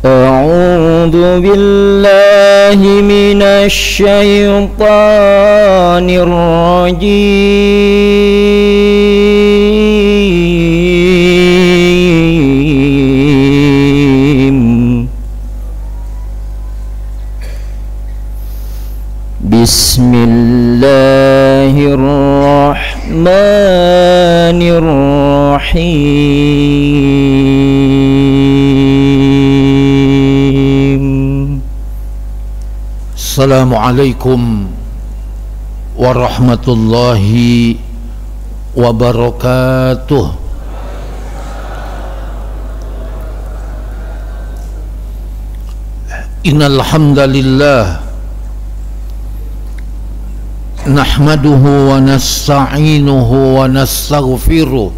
أعوذ بالله من الشيطان الرجيم. بسم الله الرحمن الرحيم. Assalamualaikum warahmatullahi wabarakatuh. Innal hamdalillah nahmaduhu wa nasta'inuhu wa nastaghfiruh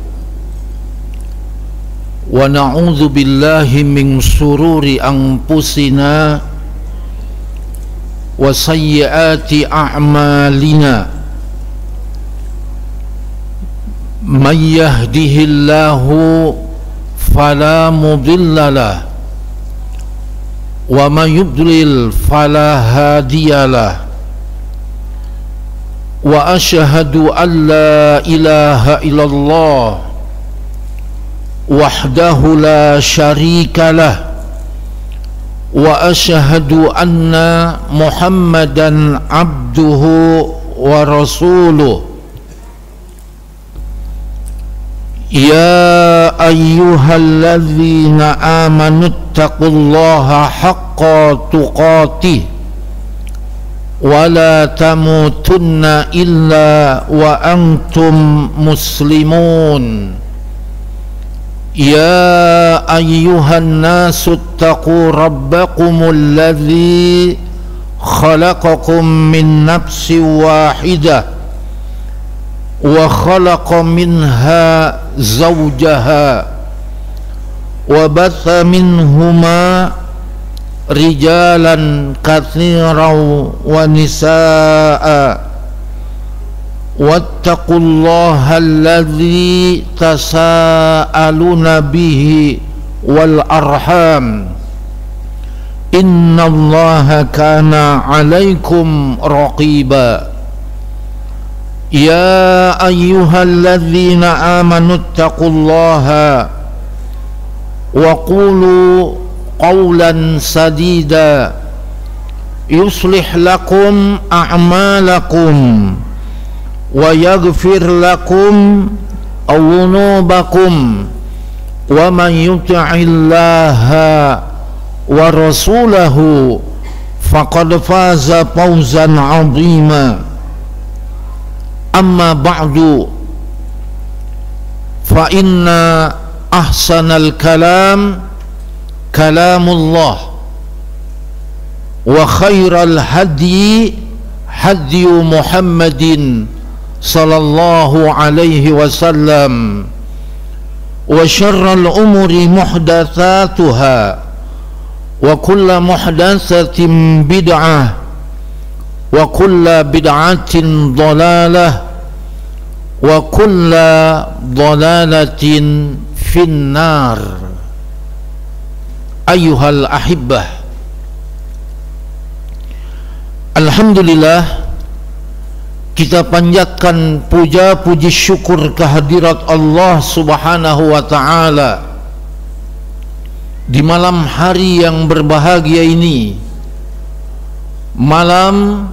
wa na'udzu billahi min shururi anfusina wa sayyiati a'malina. May yahdihillahu fala mudilla lahu wa may yudlil fala hadiyalah. Wa asyhadu an la ilaha illallah wahdahu la syarika lah. Wa asyhadu anna Muhammadan abduhu wa rasuluh. Ya ayyuhalladzina amanu taqullaha haqqa tuqatih wa la tamutunna illa wa antum muslimun. Ya ayyuhan nasu attaqu rabbakumul ladzi khalaqakum min nafsin wahidah wa khalaqa minha zawjaha wa batha minhuma rijalan katsiran wa nisaa'a. Wattaqullaha alladzi tasaaluna bihi wal arham. Innallaha kana 'alaikum raqiba. Ya ayyuhalladzina amanu taqullaha wa qulu qawlan sadida yuslih lakum a'malakum wa yaghfir lakum dhunubakum wa man yuti'illaha wa rasulahu faqad faza fawzan 'azima. Amma ba'du, fa inna ahsanal kalam kalamullah wa khairal hadi hadyu Muhammadin sallallahu alaihi wasallam wa syarral umuri muhdatsatuha wa kullu muhdatsatin bid'ah wa kullu bid'atin dhalalah wa kullu dhalalatin finnar. Ayyuhal ahibbah, alhamdulillah, kita panjatkan puja puji syukur kehadirat Allah subhanahu wa ta'ala di malam hari yang berbahagia ini, malam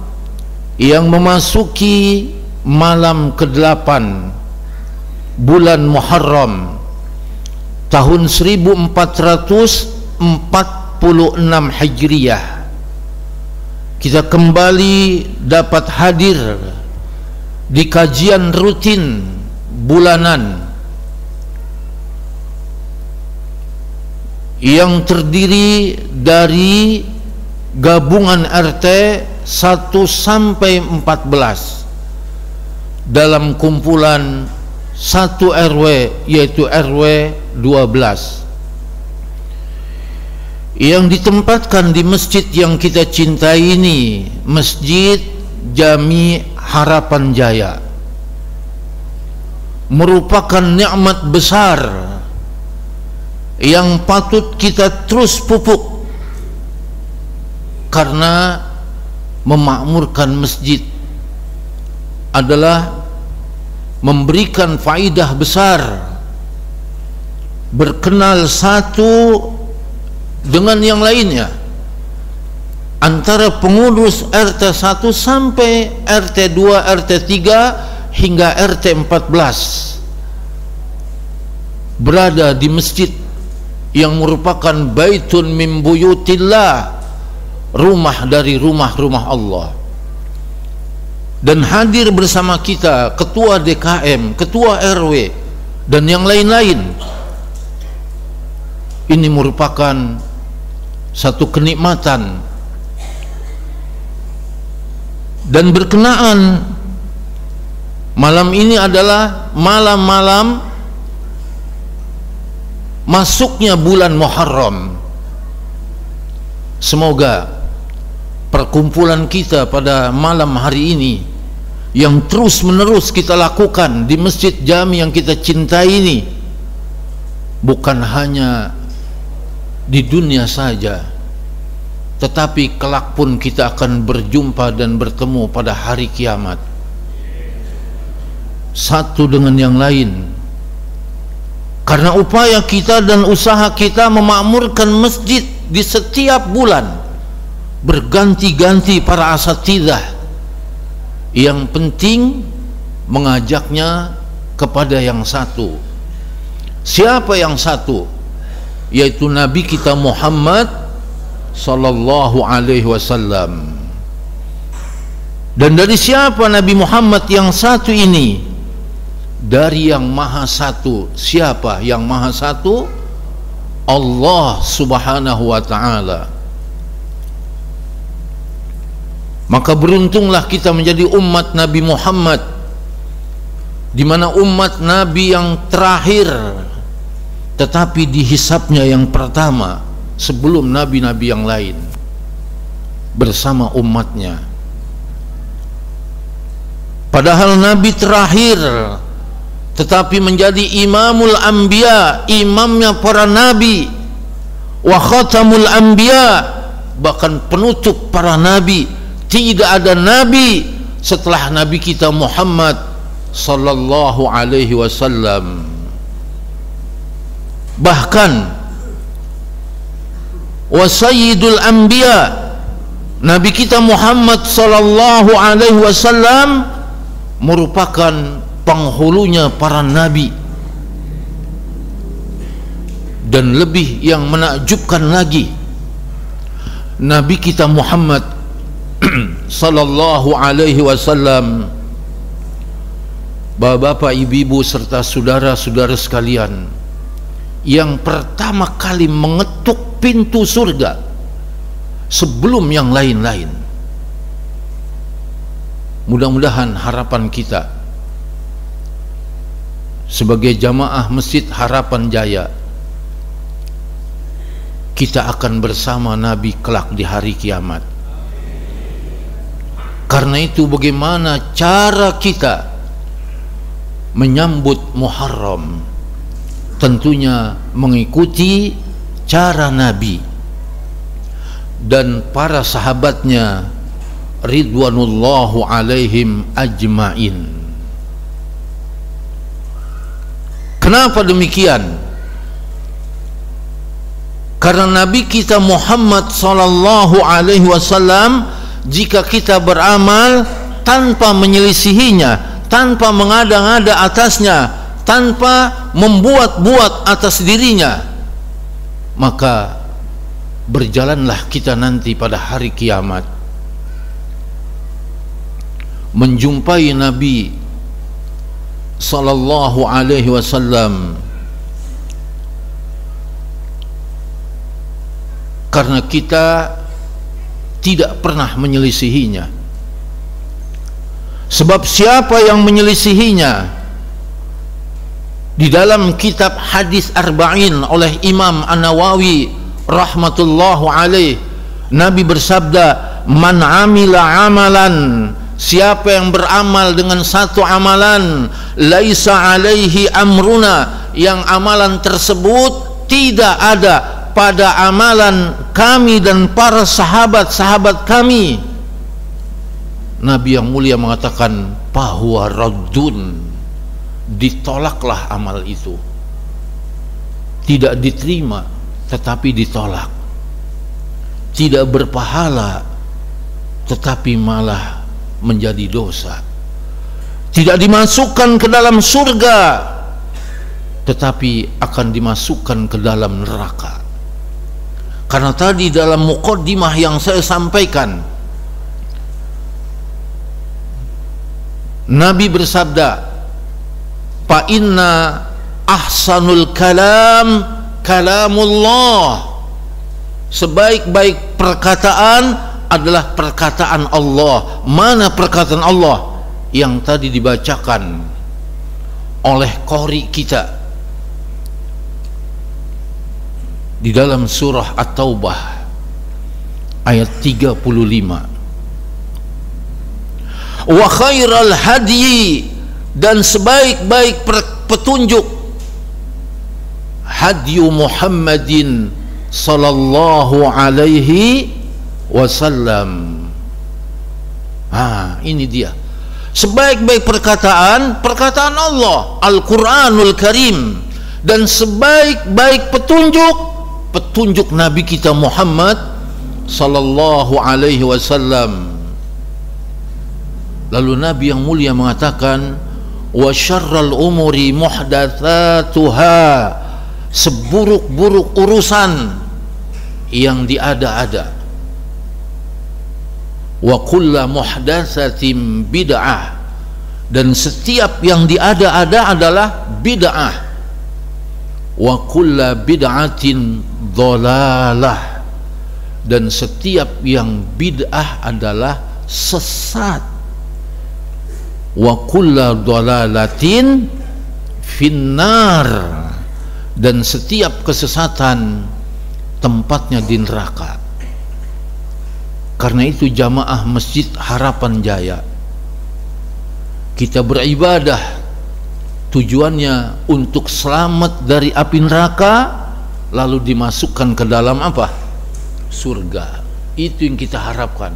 yang memasuki malam ke-8 bulan Muharram tahun 1446 Hijriah. Kita kembali dapat hadir di kajian rutin bulanan yang terdiri dari gabungan RT 1 sampai 14 dalam kumpulan 1 RW, yaitu RW 12, yang ditempatkan di masjid yang kita cintai ini, Masjid Jami Harapan Jaya. Merupakan nikmat besar yang patut kita terus pupuk karena memakmurkan masjid adalah memberikan faidah besar, berkenal satu dengan yang lainnya, antara pengurus RT 1 sampai RT 2, RT 3 hingga RT 14 berada di masjid yang merupakan baitun min buyutillah, rumah dari rumah-rumah Allah. Dan hadir bersama kita ketua DKM, ketua RW, dan yang lain-lain. Ini merupakan satu kenikmatan. Dan berkenaan malam ini adalah malam-malam masuknya bulan Muharram. Semoga perkumpulan kita pada malam hari ini yang terus menerus kita lakukan di Masjid Jami yang kita cintai ini bukan hanya di dunia saja, tetapi kelak pun kita akan berjumpa dan bertemu pada hari kiamat, satu dengan yang lain. Karena upaya kita dan usaha kita memakmurkan masjid di setiap bulan, berganti-ganti para asatidzah yang penting mengajaknya kepada yang satu. Siapa yang satu? Yaitu Nabi kita Muhammad sallallahu alaihi wasallam. Dan dari siapa Nabi Muhammad yang satu ini? Dari yang maha satu. Siapa yang maha satu? Allah subhanahu wa ta'ala. Maka beruntunglah kita menjadi umat Nabi Muhammad, di mana umat Nabi yang terakhir, tetapi dihisapnya yang pertama sebelum nabi-nabi yang lain bersama umatnya. Padahal Nabi terakhir, tetapi menjadi imamul anbiya, imamnya para nabi, wa khatamul anbiya, bahkan penutup para nabi. Tidak ada nabi setelah Nabi kita Muhammad sallallahu alaihi wasallam. Bahkan wa sayyidul anbiya, Nabi kita Muhammad sallallahu alaihi wasallam merupakan penghulunya para nabi. Dan lebih yang menakjubkan lagi, Nabi kita Muhammad sallallahu alaihi wasallam, bapak-bapak, ibu-ibu serta saudara-saudara sekalian, yang pertama kali mengetuk pintu surga sebelum yang lain-lain. Mudah-mudahan harapan kita sebagai jamaah Masjid Harapan Jaya, kita akan bersama Nabi kelak di hari kiamat. Karena itu bagaimana cara kita menyambut Muharram? Tentunya mengikuti cara Nabi dan para sahabatnya ridwanullahu alaihim ajmain. Kenapa demikian? Karena Nabi kita Muhammad sallallahu alaihi wasallam, jika kita beramal tanpa menyelisihinya, tanpa mengada-ngada atasnya, tanpa membuat-buat atas dirinya, maka berjalanlah kita nanti pada hari kiamat menjumpai Nabi sallallahu alaihi wasallam, karena kita tidak pernah menyelisihinya. Sebab siapa yang menyelisihinya, di dalam kitab hadis Arba'in oleh Imam An-Nawawi rahmatullahu alaih, Nabi bersabda, man amila amalan, siapa yang beramal dengan satu amalan, laisa alaihi amruna, yang amalan tersebut tidak ada pada amalan kami dan para sahabat-sahabat kami, Nabi yang mulia mengatakan bahwa raddun, ditolaklah amal itu, tidak diterima tetapi ditolak, tidak berpahala tetapi malah menjadi dosa, tidak dimasukkan ke dalam surga tetapi akan dimasukkan ke dalam neraka. Karena tadi dalam muqaddimah yang saya sampaikan, Nabi bersabda, fa inna ahsanul kalam kalamullah, sebaik-baik perkataan adalah perkataan Allah. Mana perkataan Allah? Yang tadi dibacakan oleh qori kita di dalam surah At-Taubah ayat 35. Wa khairal hadyi, dan sebaik-baik petunjuk hadyu Muhammadin sallallahu alaihi wasallam. Ini dia sebaik-baik perkataan Allah, Al-Quranul Karim, dan sebaik-baik petunjuk Nabi kita Muhammad sallallahu alaihi wasallam. Lalu Nabi yang mulia mengatakan, wa syarral umuri muhdatsatuha, seburuk-buruk urusan yang diada-ada, wa kullu muhdatsatin bid'ah, dan setiap yang diada-ada adalah bid'ah, wa kullu bid'atin dhalalah, dan setiap yang bid'ah adalah sesat, wa kullu dhalalatin finnar, dan setiap kesesatan tempatnya di neraka. Karena itu jamaah Masjid Harapan Jaya, kita beribadah tujuannya untuk selamat dari api neraka, lalu dimasukkan ke dalam apa? Surga. Itu yang kita harapkan.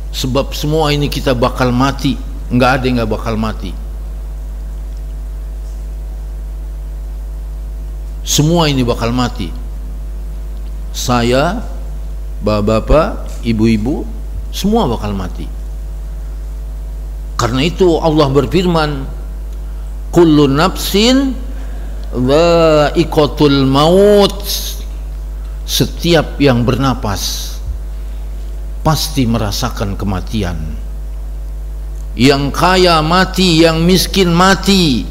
Sebab semua ini kita bakal mati, nggak ada yang nggak bakal mati. Semua ini bakal mati. Saya, bapak-bapak, ibu-ibu, semua bakal mati. Karena itu Allah berfirman, kullu nafsin dha'iqatul maut, setiap yang bernapas pasti merasakan kematian. Yang kaya mati, yang miskin mati,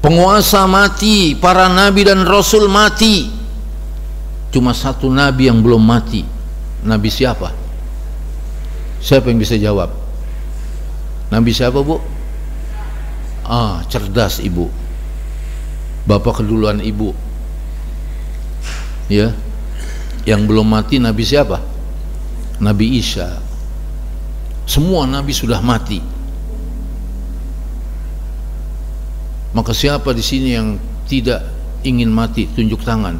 penguasa mati, para nabi dan rasul mati. Cuma satu nabi yang belum mati. Nabi siapa? Siapa yang bisa jawab? Nabi siapa, Bu? Cerdas ibu. Bapak keduluan ibu. Ya. Yang belum mati Nabi siapa? Nabi Isa. Semua nabi sudah mati. Maka siapa di sini yang tidak ingin mati? Tunjuk tangan.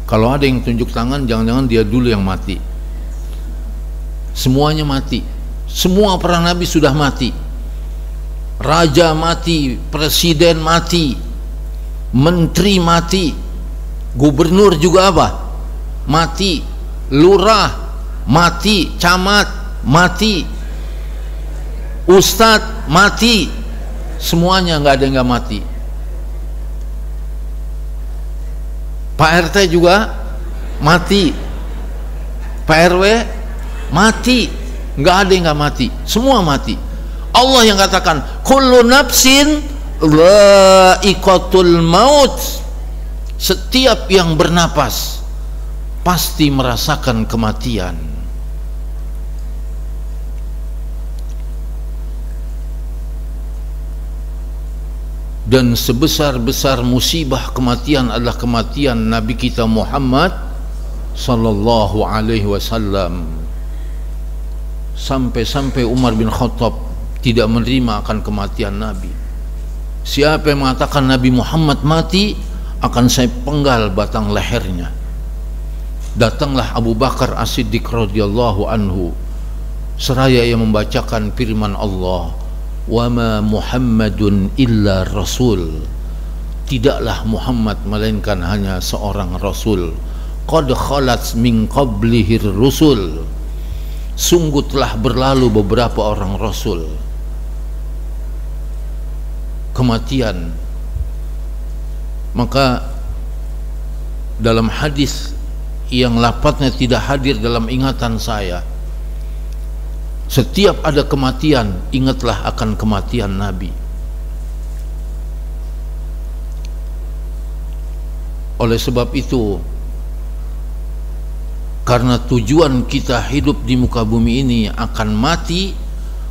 Kalau ada yang tunjuk tangan, jangan-jangan dia dulu yang mati. Semuanya mati. Semua para nabi sudah mati. Raja mati, presiden mati, menteri mati, gubernur juga apa? Mati, lurah mati, camat mati, ustadz mati, semuanya nggak ada yang nggak mati. Pak RT juga mati, Pak RW mati, nggak ada yang nggak mati, semua mati. Allah yang katakan kullu nafsin dha'iqatul maut, setiap yang bernapas pasti merasakan kematian. Dan sebesar-besar musibah kematian adalah kematian Nabi kita Muhammad sallallahu alaihi wasallam. Sampai-sampai Umar bin Khattab tidak menerima akan kematian Nabi. Siapa yang mengatakan Nabi Muhammad mati, akan saya penggal batang lehernya. Datanglah Abu Bakar As-Siddiq radhiyallahu anhu seraya ia membacakan firman Allah, wa ma Muhammadun illa rasul, tidaklah Muhammad melainkan hanya seorang rasul, qad khalat min qablihir rusul, sungguh telah berlalu beberapa orang rasul. Kematian. Maka dalam hadis yang lafadznya tidak hadir dalam ingatan saya, setiap ada kematian, ingatlah akan kematian Nabi. Oleh sebab itu, karena tujuan kita hidup di muka bumi ini akan mati,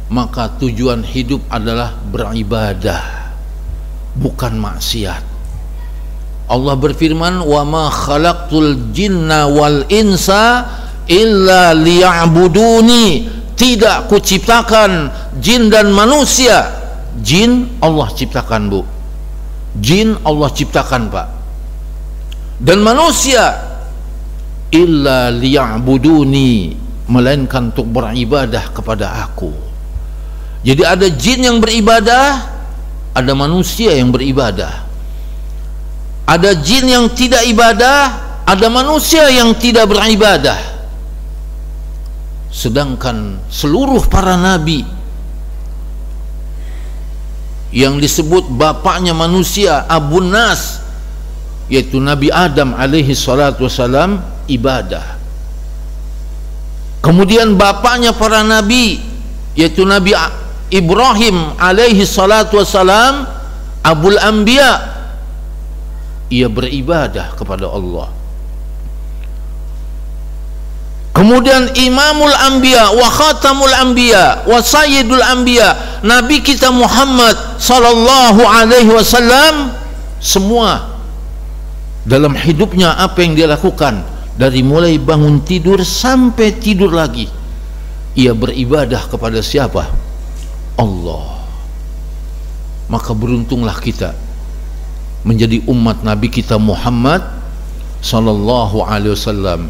maka tujuan hidup adalah beribadah, bukan maksiat. Allah berfirman, wa ma khalaqtul jinna wal insa illa liya'buduni, tidak kuciptakan jin dan manusia. Jin Allah ciptakan, Bu. Jin Allah ciptakan, Pak. Dan manusia illa liya'buduni, melainkan untuk beribadah kepada aku. Jadi ada jin yang beribadah, ada manusia yang beribadah. Ada jin yang tidak ibadah, ada manusia yang tidak beribadah. Sedangkan seluruh para nabi yang disebut bapaknya manusia, Abun Nas, yaitu Nabi Adam alaihi salatu wassalam, ibadah. Kemudian bapaknya para nabi, yaitu Nabi Ibrahim alaihi salatu wassalam, Abul Anbiya, ia beribadah kepada Allah. Kemudian Imamul Anbiya wa Khatamul Anbiya wa Sayyidul Anbiya, Nabi kita Muhammad sallallahu alaihi wasallam, semua dalam hidupnya apa yang dia lakukan, dari mulai bangun tidur sampai tidur lagi, ia beribadah kepada siapa? Allah. Maka beruntunglah kita menjadi umat Nabi kita Muhammad sallallahu alaihi wasallam.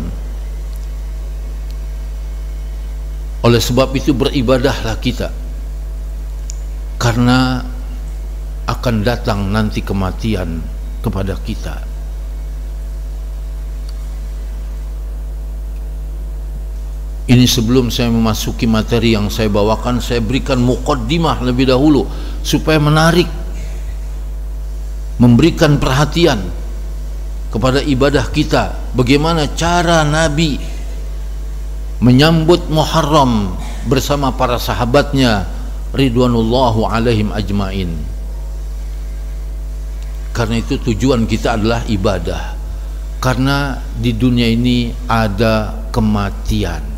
Oleh sebab itu beribadahlah kita, karena akan datang nanti kematian kepada kita. Ini sebelum saya memasuki materi yang saya bawakan, saya berikan muqaddimah lebih dahulu supaya menarik, memberikan perhatian kepada ibadah kita. Bagaimana cara Nabi menyambut Muharram bersama para sahabatnya ridwanullahu alaihim ajmain. Karena itu tujuan kita adalah ibadah, karena di dunia ini ada kematian.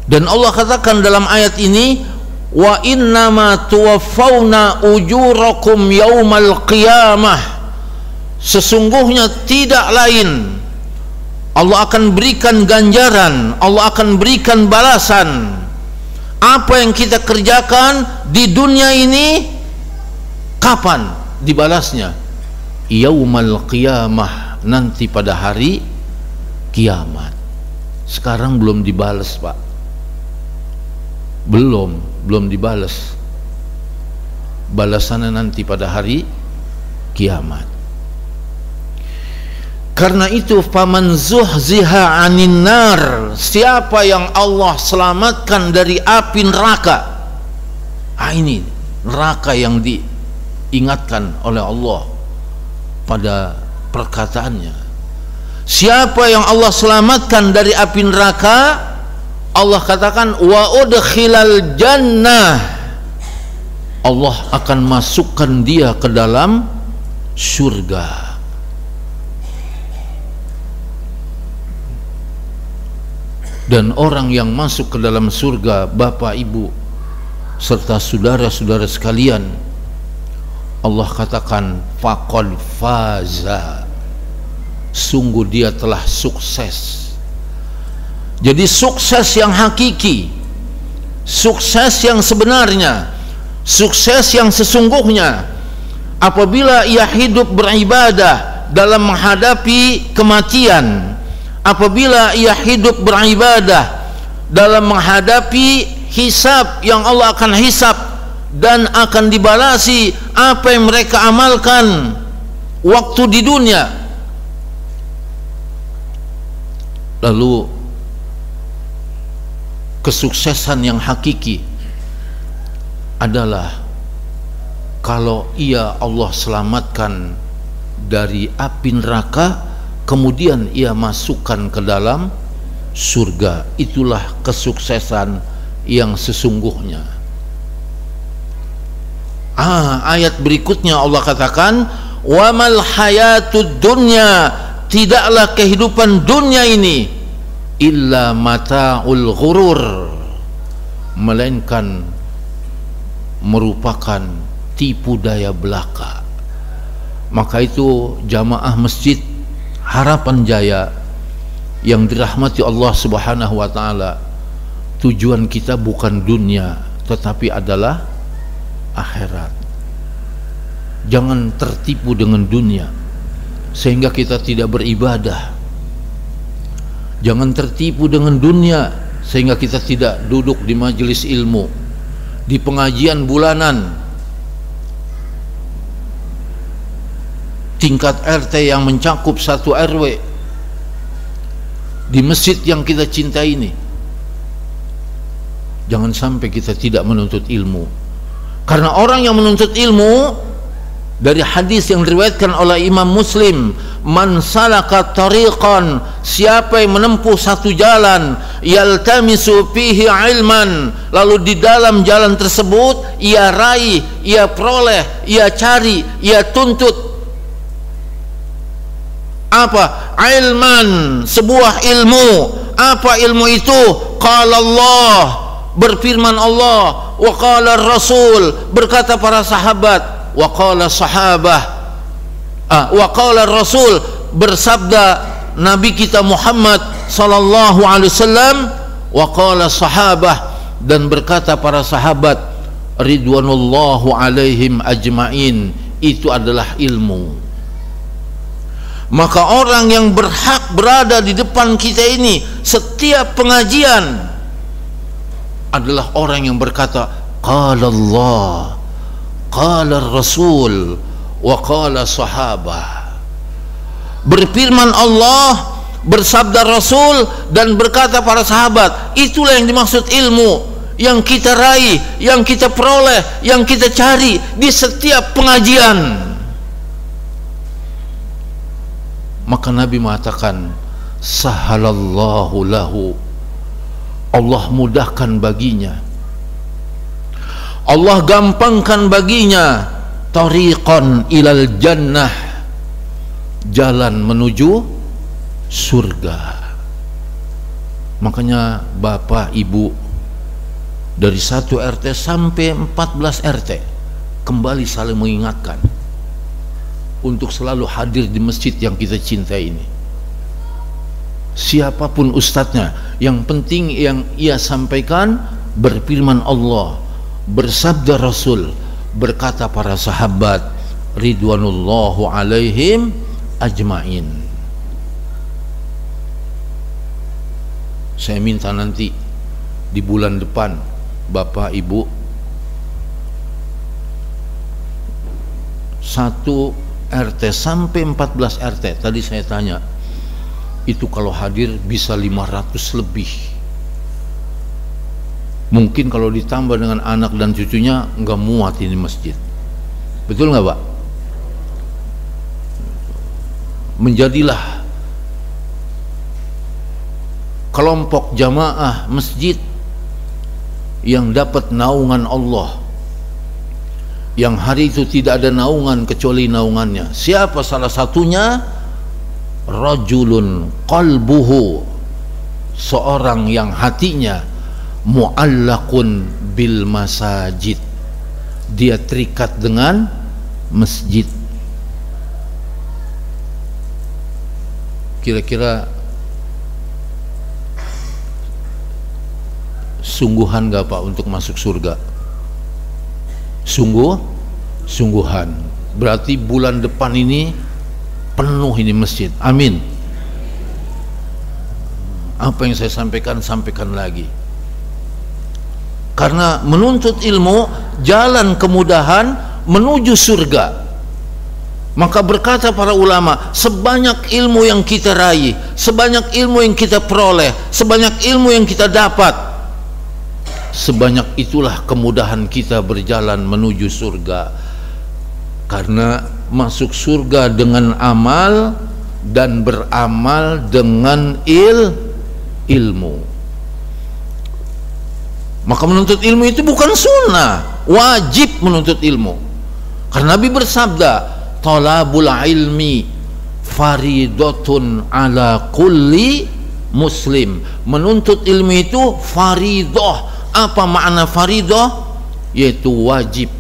Dan Allah katakan dalam ayat ini, wa innama tuwaffawna ujurakum yaumal qiyamah, sesungguhnya tidak lain Allah akan berikan ganjaran, Allah akan berikan balasan apa yang kita kerjakan di dunia ini. Kapan dibalasnya? Yaumal qiyamah, nanti pada hari kiamat. Sekarang belum dibalas, Pak. Belum dibalas. Balasannya nanti pada hari kiamat. Karena itu faman zuhziha 'anin nar, siapa yang Allah selamatkan dari api neraka. Ini neraka yang diingatkan oleh Allah pada perkataannya. Siapa yang Allah selamatkan dari api neraka, Allah katakan wa udkhilal jannah, Allah akan masukkan dia ke dalam surga. Dan orang yang masuk ke dalam surga, Bapak Ibu serta saudara-saudara sekalian, Allah katakan faqad faza, sungguh dia telah sukses. Jadi sukses yang hakiki, sukses yang sebenarnya, Sukses yang sesungguhnya apabila ia hidup beribadah dalam menghadapi kematian, apabila ia hidup beribadah dalam menghadapi hisab yang Allah akan hisab dan akan dibalasi apa yang mereka amalkan waktu di dunia. Lalu kesuksesan yang hakiki adalah kalau ia Allah selamatkan dari api neraka, kemudian ia masukkan ke dalam surga. Itulah kesuksesan yang sesungguhnya. Ayat berikutnya Allah katakan, wa mal hayatud dunya, tidaklah kehidupan dunia ini illa mata'ul ghurur, melainkan merupakan tipu daya belaka. Maka itu jamaah masjid Harapan Jaya yang dirahmati Allah Subhanahu wa taala, tujuan kita bukan dunia tetapi adalah akhirat. Jangan tertipu dengan dunia sehingga kita tidak beribadah. Jangan tertipu dengan dunia sehingga kita tidak duduk di majelis ilmu, di pengajian bulanan, tingkat RT yang mencakup satu RW, di masjid yang kita cintai ini. Jangan sampai kita tidak menuntut ilmu, karena orang yang menuntut ilmu, dari hadis yang diriwayatkan oleh Imam Muslim, man salaka tariqan, siapa yang menempuh satu jalan, yaltamisu fihi ilman, lalu di dalam jalan tersebut ia raih, ia peroleh, ia cari, ia tuntut apa? Ilman, sebuah ilmu. Apa ilmu itu? Qala Allah, berfirman Allah, wa qala Rasul, berkata para sahabat, wa qala sahabah, wa qala Rasul, bersabda Nabi kita Muhammad sallallahu alaihi wasallam, wa qala sahabah, dan berkata para sahabat ridwanullahu alaihim ajmain. Itu adalah ilmu. Maka orang yang berhak berada di depan kita ini setiap pengajian adalah orang yang berkata qala Allah, qala Rasul, wa qala sahabah. Berfirman Allah, bersabda Rasul, dan berkata para sahabat. Itulah yang dimaksud ilmu yang kita raih, yang kita peroleh, yang kita cari di setiap pengajian. Maka Nabi mengatakan, sahalallahu lahu, Allah mudahkan baginya, Allah gampangkan baginya, tariqan ilal jannah, jalan menuju surga. Makanya Bapak Ibu dari 1 RT sampai 14 RT kembali saling mengingatkan untuk selalu hadir di masjid yang kita cintai ini. Siapapun ustadznya, yang penting yang ia sampaikan berfirman Allah, bersabda Rasul, berkata para sahabat ridwanullahu alaihim ajmain. Saya minta nanti di bulan depan Bapak Ibu 1 RT sampai 14 RT, tadi saya tanya, itu kalau hadir bisa 500 lebih. Mungkin kalau ditambah dengan anak dan cucunya nggak muat ini masjid. Betul nggak Pak? Menjadilah kelompok jamaah masjid yang dapat naungan Allah, yang hari itu tidak ada naungan kecuali naungannya. Siapa salah satunya? Rajulun qalbuhu, seorang yang hatinya mu'allaqun bil masajid, dia terikat dengan masjid. Kira-kira sungguhan gak Pak untuk masuk surga? sungguhan. Berarti bulan depan ini penuh ini masjid. Amin. Apa yang saya sampaikan lagi. Karena menuntut ilmu jalan kemudahan menuju surga. Maka berkata para ulama, sebanyak ilmu yang kita raih, sebanyak ilmu yang kita peroleh, sebanyak ilmu yang kita dapat, sebanyak itulah kemudahan kita berjalan menuju surga. Karena masuk surga dengan amal dan beramal dengan ilmu. Maka menuntut ilmu itu bukan sunnah, wajib menuntut ilmu. Karena Nabi bersabda, talabul ilmi faridatun ala kulli muslim. Menuntut ilmu itu faridah. Apa makna faridah? Yaitu wajib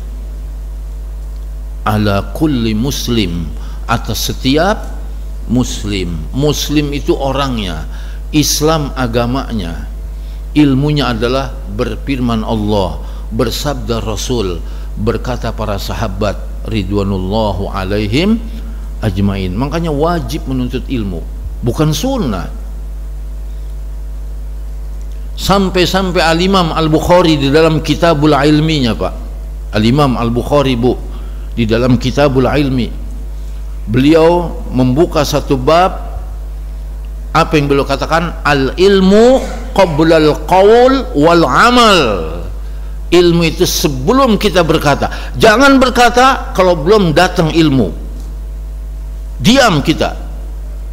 ala kulli muslim, atas setiap muslim. Muslim itu orangnya, Islam agamanya, ilmunya adalah berfirman Allah, bersabda Rasul, berkata para sahabat ridwanullahu alaihim ajmain. Makanya wajib menuntut ilmu, bukan sunnah. Sampai-sampai Al-Imam Al-Bukhari di dalam Kitabul Ilminya, Pak, Al-Imam Al-Bukhari, Bu, di dalam Kitabul Ilmi, beliau membuka satu bab. Apa yang beliau katakan? Al-ilmu qabla al-qaul wal amal. Ilmu itu sebelum kita berkata. Jangan berkata kalau belum datang ilmu, diam kita.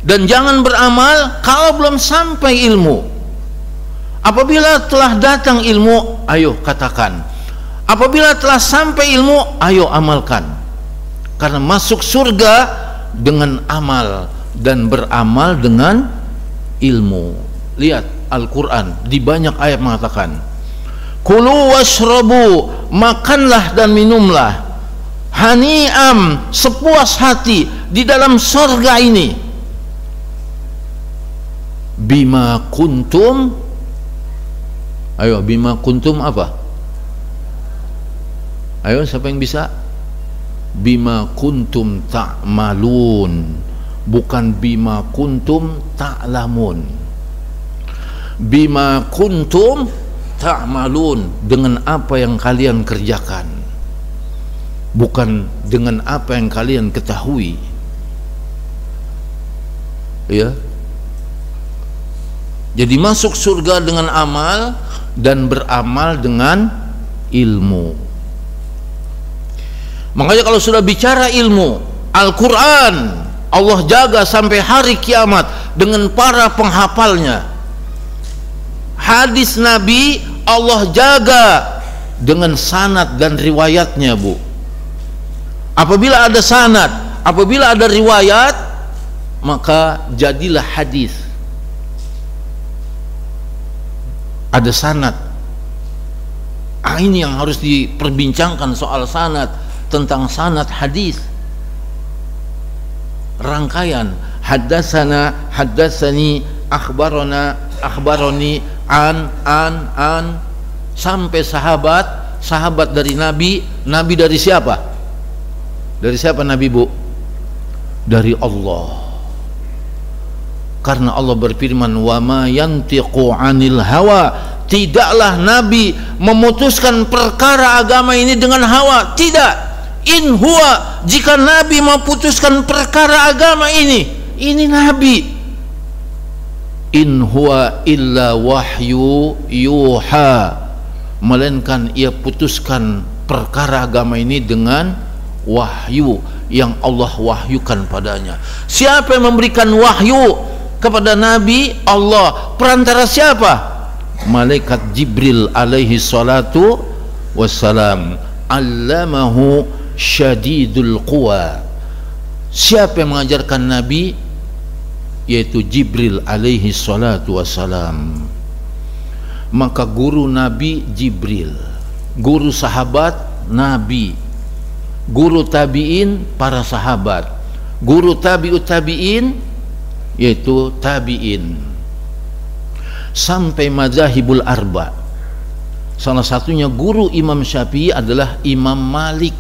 Dan jangan beramal kalau belum sampai ilmu. Apabila telah datang ilmu, ayo katakan. Apabila telah sampai ilmu, ayo amalkan. Karena masuk surga dengan amal dan beramal dengan ilmu. Lihat Al-Quran di banyak ayat mengatakan, kulu washrabu, makanlah dan minumlah, hani'am, sepuas hati di dalam surga ini, bima kuntum, ayo bima kuntum apa? Ayo siapa yang bisa? Bima kuntum ta'malun, bukan bima kuntum ta'lamun. Bima kuntum ta'malun, dengan apa yang kalian kerjakan, bukan dengan apa yang kalian ketahui. Ya. Jadi masuk surga dengan amal dan beramal dengan ilmu. Makanya kalau sudah bicara ilmu, Al-Quran Allah jaga sampai hari kiamat dengan para penghafalnya. Hadis Nabi Allah jaga dengan sanad dan riwayatnya, Bu. Apabila ada sanad, apabila ada riwayat, maka jadilah hadis. Ada sanad. Ini yang harus diperbincangkan, soal sanad, tentang sanad hadis. Rangkaian haddatsana, haddatsani, akhbarana, akhbarani, an, sampai sahabat dari Nabi. Nabi dari siapa? Dari siapa Nabi, Bu? Dari Allah. Karena Allah berfirman, wa ma yantiqu 'anil hawa, tidaklah Nabi memutuskan perkara agama ini dengan hawa, tidak. In huwa, jika Nabi memutuskan perkara agama ini Nabi, in huwa illa wahyu yuha, melainkan ia putuskan perkara agama ini dengan wahyu yang Allah wahyukan padanya. Siapa yang memberikan wahyu kepada Nabi? Allah. Perantara siapa? Malaikat Jibril alaihi salatu wassalam. Allamahu syadidul quwa. Siapa yang mengajarkan Nabi? Yaitu Jibril alaihi salatu wassalam. Maka guru Nabi Jibril, guru sahabat Nabi, guru tabi'in para sahabat, guru tabi'ut tabi'in yaitu tabi'in, sampai mazahibul arba, Salah satunya guru Imam Syafi'i adalah Imam Malik,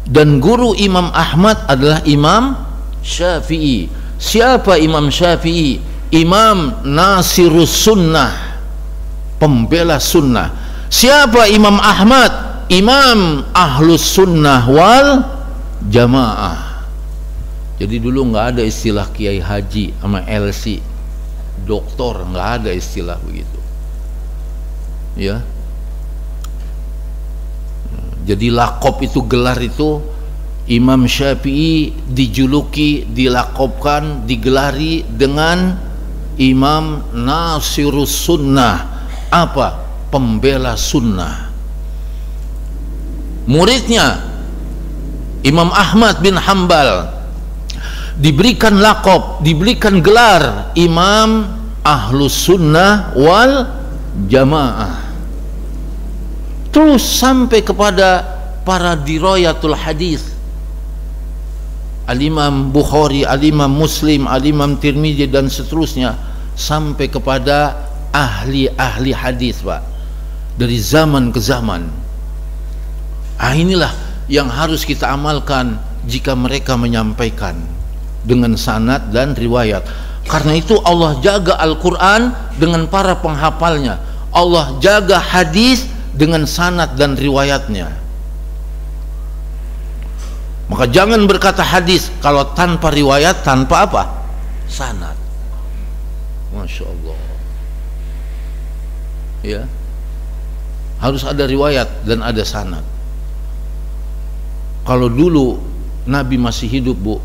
dan guru Imam Ahmad adalah Imam Syafi'i. Siapa Imam Syafi'i? Imam Nasirus Sunnah, pembela sunnah. Siapa Imam Ahmad? Imam Ahlus Sunnah wal Jamaah. Jadi dulu nggak ada istilah Kiai Haji sama LC, doktor, nggak ada istilah begitu. Ya, jadi lakop itu, gelar itu, Imam Syafi'i dijuluki, dilakopkan, digelari dengan Imam Nasirus Sunnah. Apa? Pembela sunnah. Muridnya Imam Ahmad bin Hambal diberikan lakop, diberikan gelar Imam Ahlus Sunnah wal Jamaah. Terus sampai kepada para dirayatul hadis, Al-Imam Bukhari, Al-Imam Muslim, Al-Imam Tirmidzi dan seterusnya, sampai kepada ahli-ahli hadis, Pak, dari zaman ke zaman. Inilah yang harus kita amalkan jika mereka menyampaikan dengan sanad dan riwayat. Karena itu Allah jaga Al-Quran dengan para penghafalnya, Allah jaga hadis dengan sanad dan riwayatnya. Maka jangan berkata hadis kalau tanpa riwayat, tanpa apa? Sanad. Masya Allah. Ya, harus ada riwayat dan ada sanad. Kalau dulu Nabi masih hidup, Bu,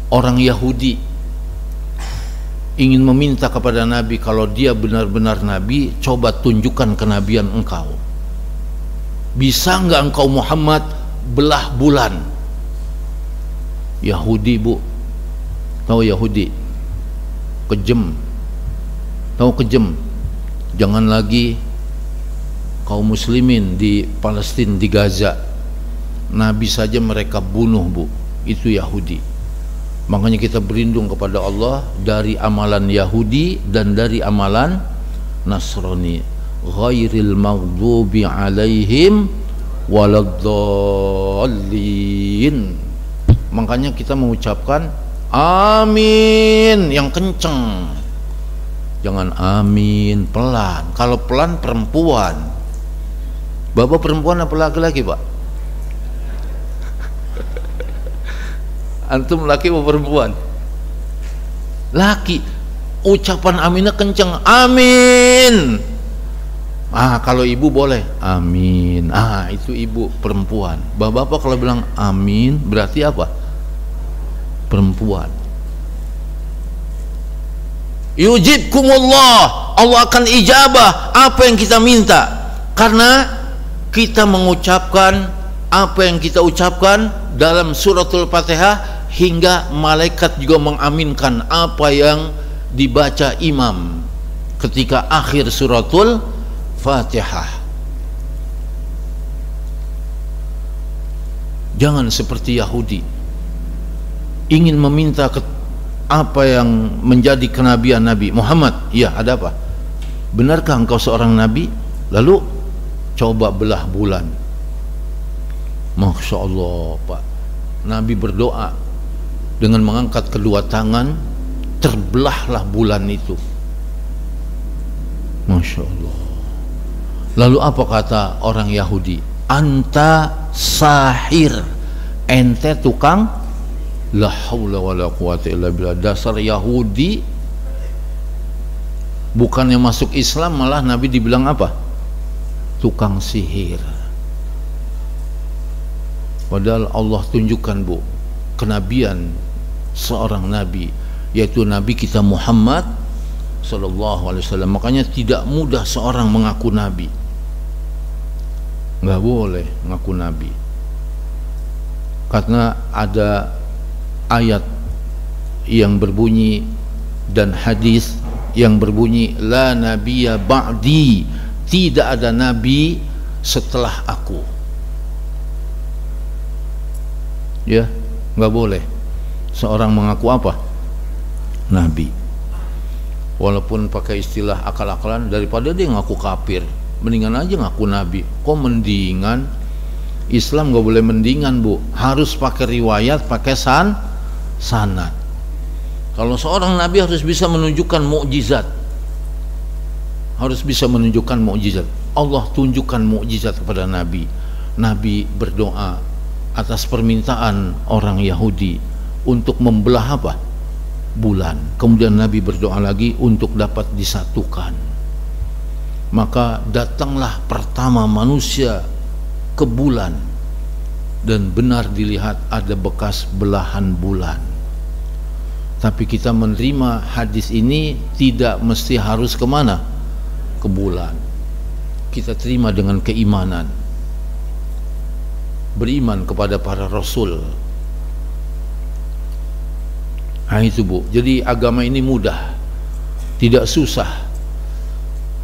orang Yahudi ingin meminta kepada Nabi, kalau dia benar-benar Nabi, coba tunjukkan kenabian engkau. Bisa enggak engkau Muhammad belah bulan? Yahudi, Bu, tahu Yahudi kejem, tahu kejem. Jangan lagi kaum muslimin di Palestina, di Gaza, Nabi saja mereka bunuh, Bu. Itu Yahudi. Makanya kita berlindung kepada Allah dari amalan Yahudi dan dari amalan Nasrani. Ghairil maghdubi alaihim waladdallin. Makanya kita mengucapkan amin yang kenceng. Jangan amin pelan. Kalau pelan perempuan. Bapak perempuan apa laki-laki, Pak? Antum laki atau perempuan? Laki. Ucapan aminnya kenceng, amin. Kalau ibu boleh amin. Itu ibu, perempuan. Bapak kalau bilang amin berarti apa? Perempuan. Yujibkumullah, Allah akan ijabah apa yang kita minta, karena kita mengucapkan apa yang kita ucapkan dalam suratul Fatihah, hingga malaikat juga mengaminkan apa yang dibaca imam ketika akhir suratul Fatihah. Jangan seperti Yahudi, ingin meminta apa yang menjadi kenabian Nabi Muhammad. Ya, ada apa? Benarkah engkau seorang nabi? Lalu coba belah bulan. Masya Allah, Pak, Nabi berdoa dengan mengangkat kedua tangan, terbelahlah bulan itu. Masya Allah. Lalu apa kata orang Yahudi? Anta sahir, ente tukang. La haula wala quwata illa billah. Dasar Yahudi. Bukannya masuk Islam, malah Nabi dibilang apa? Tukang sihir. Padahal Allah tunjukkan, Bu, kenabian seorang nabi, yaitu Nabi kita Muhammad sallallahu alaihi wasallam. Makanya tidak mudah seorang mengaku nabi. Nggak boleh mengaku nabi, karena ada ayat yang berbunyi dan hadis yang berbunyi la nabiyya ba'di, tidak ada nabi setelah aku. Ya, nggak boleh seorang mengaku apa? Nabi. Walaupun pakai istilah akal-akalan, daripada dia ngaku kafir. mendingan aja ngaku nabi. Kok mendingan? Islam gak boleh mendingan, Bu, harus pakai riwayat, pakai sanad. Kalau seorang nabi harus bisa menunjukkan mukjizat, harus bisa menunjukkan mukjizat. Allah tunjukkan mukjizat kepada nabi. Nabi berdoa atas permintaan orang Yahudi untuk membelah apa? Bulan. Kemudian Nabi berdoa lagi untuk dapat disatukan. Maka datanglah pertama manusia ke bulan, dan benar dilihat ada bekas belahan bulan. Tapi kita menerima hadis ini tidak mesti harus kemana? Ke bulan. Kita terima dengan keimanan, beriman kepada para rasul. Nah itu, Bu, jadi agama ini mudah, tidak susah.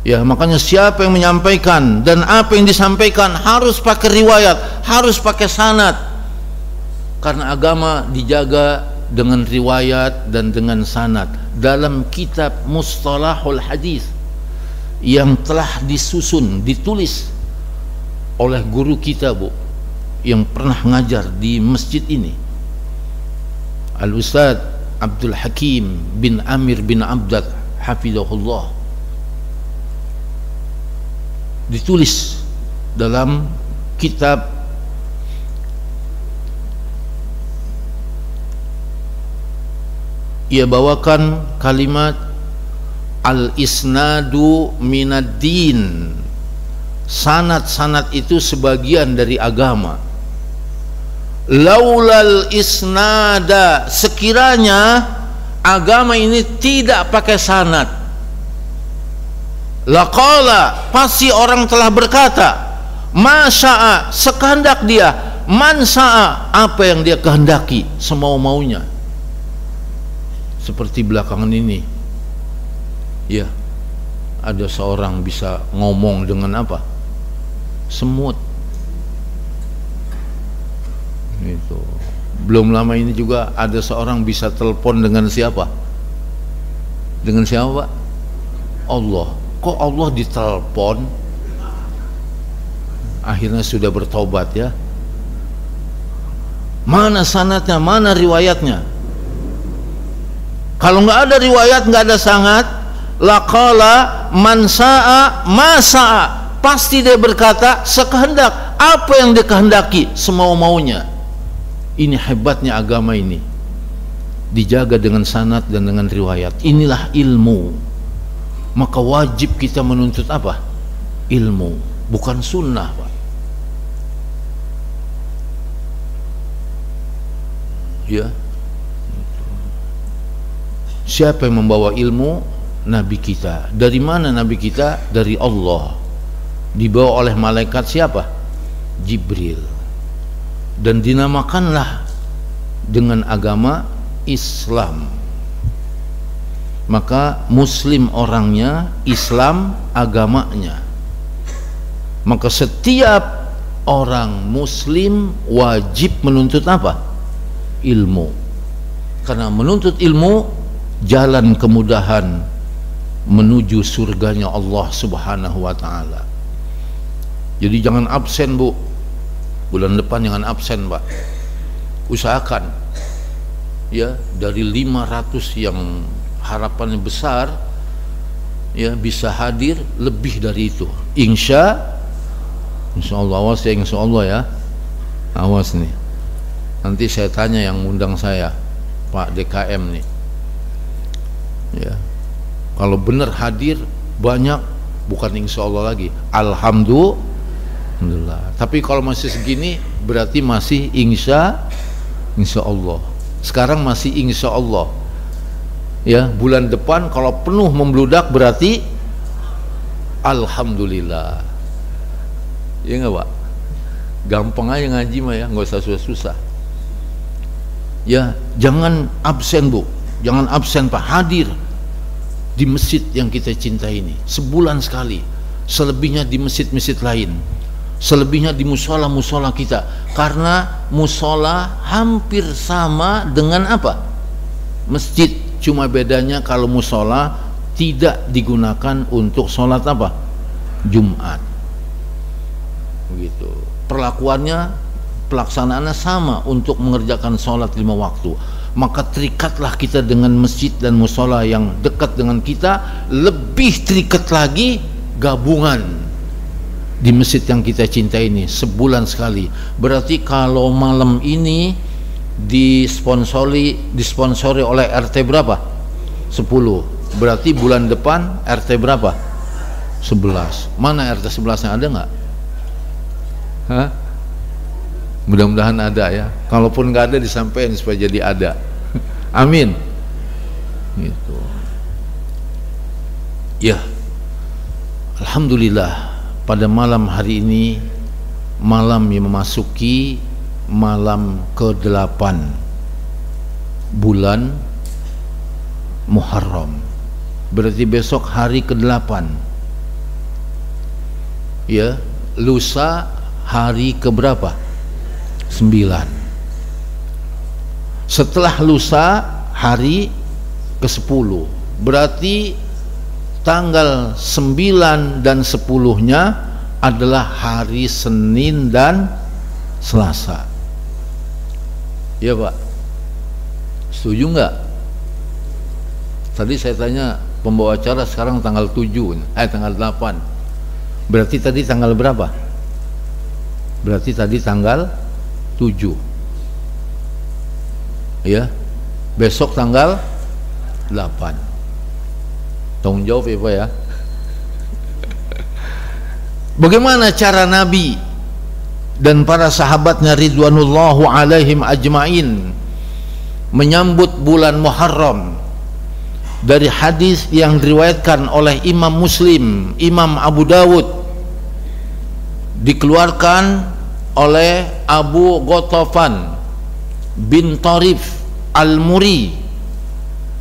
Ya, makanya siapa yang menyampaikan dan apa yang disampaikan harus pakai riwayat, harus pakai sanad. Karena agama dijaga dengan riwayat dan dengan sanad. Dalam kitab Mustalahul Hadis yang telah disusun, ditulis oleh guru kita, Bu, yang pernah ngajar di masjid ini, Al-Ustaz Abdul Hakim bin Amir bin Abdat hafizahullah, ditulis dalam kitab ia bawakan kalimat al-isnadu minad-din. Sanad-sanad itu sebagian dari agama. Laulal isnada, sekiranya agama ini tidak pakai sanad, laqala, pasti orang telah berkata, masya'a, sekehendak dia, mansa'a, apa yang dia kehendaki, semau-maunya. Seperti belakangan ini, ya, ada seorang bisa ngomong dengan apa? Semut. Itu. Belum lama ini juga ada seorang bisa telepon dengan siapa? Dengan siapa, Pak? Allah. Kok Allah ditelepon? Akhirnya sudah bertobat, ya. Mana sanadnya, mana riwayatnya? Kalau nggak ada riwayat, nggak ada sanad, laqala mansa'a masa'a, pasti dia berkata sekehendak, apa yang dia kehendaki, semau-maunya. Ini hebatnya agama ini, dijaga dengan sanad dan dengan riwayat. Inilah ilmu. Maka wajib kita menuntut apa? Ilmu, bukan sunnah, Pak. Ya. Siapa yang membawa ilmu? Nabi kita. Dari mana Nabi kita? Dari Allah. Dibawa oleh malaikat siapa? Jibril. Dan dinamakanlah dengan agama Islam. Maka Muslim orangnya, Islam agamanya. Maka setiap orang Muslim wajib menuntut apa? Ilmu. Karena menuntut ilmu jalan kemudahan menuju surganya Allah Subhanahu wa ta'ala. Jadi jangan absen, Bu. Bulan depan jangan absen, Pak. Usahakan, ya, dari 500 yang harapannya besar, ya, bisa hadir lebih dari itu. Insya Allah. Awas ya, insya Allah, ya. Awas nih. Nanti saya tanya yang undang saya, Pak DKM nih. Ya, kalau benar hadir banyak, bukan insya Allah lagi, alhamdulillah. Tapi kalau masih segini berarti masih insya Allah. Sekarang masih insya Allah. Ya, bulan depan kalau penuh membludak berarti alhamdulillah. Ya nggak, Pak? Gampang aja ngaji mah, ya, nggak usah susah-susah. Ya, jangan absen, Bu. Jangan absen, Pak. Hadir di masjid yang kita cintai ini sebulan sekali, selebihnya di masjid-masjid lain, selebihnya di musola-musola kita. Karena musola hampir sama dengan apa? Masjid. Cuma bedanya kalau musola tidak digunakan untuk sholat apa? Jumat. Begitu. Perlakuannya, pelaksanaannya sama untuk mengerjakan sholat 5 waktu. Maka terikatlah kita dengan masjid dan musola yang dekat dengan kita, lebih terikat lagi gabungan di masjid yang kita cintai ini sebulan sekali. Berarti kalau malam ini disponsori oleh RT berapa? 10. Berarti bulan depan RT berapa? 11. Mana RT 11 yang ada nggak? Hah? Mudah-mudahan ada ya. Kalaupun nggak ada, disampaikan supaya jadi ada. Amin. Gitu. Ya, alhamdulillah pada malam hari ini, malam yang memasuki malam ke-8 bulan Muharram. Berarti besok hari ke-8. Ya, lusa hari keberapa? 9. Setelah lusa hari ke-10. Berarti tanggal 9 dan 10-nya adalah hari Senin dan Selasa. Ya Pak, setuju nggak? Tadi saya tanya pembawa acara, sekarang tanggal 7, tanggal 8. Berarti tadi tanggal berapa? Berarti tadi tanggal 7. Ya, besok tanggal 8. Tanggung jawab ya Pak ya. Bagaimana cara Nabi dan para sahabatnya ridwanullahu alaihim ajmain menyambut bulan Muharram? Dari hadis yang diriwayatkan oleh Imam Muslim, Imam Abu Dawud, dikeluarkan oleh Abu Ghatafan bin Tarif Al-Muri.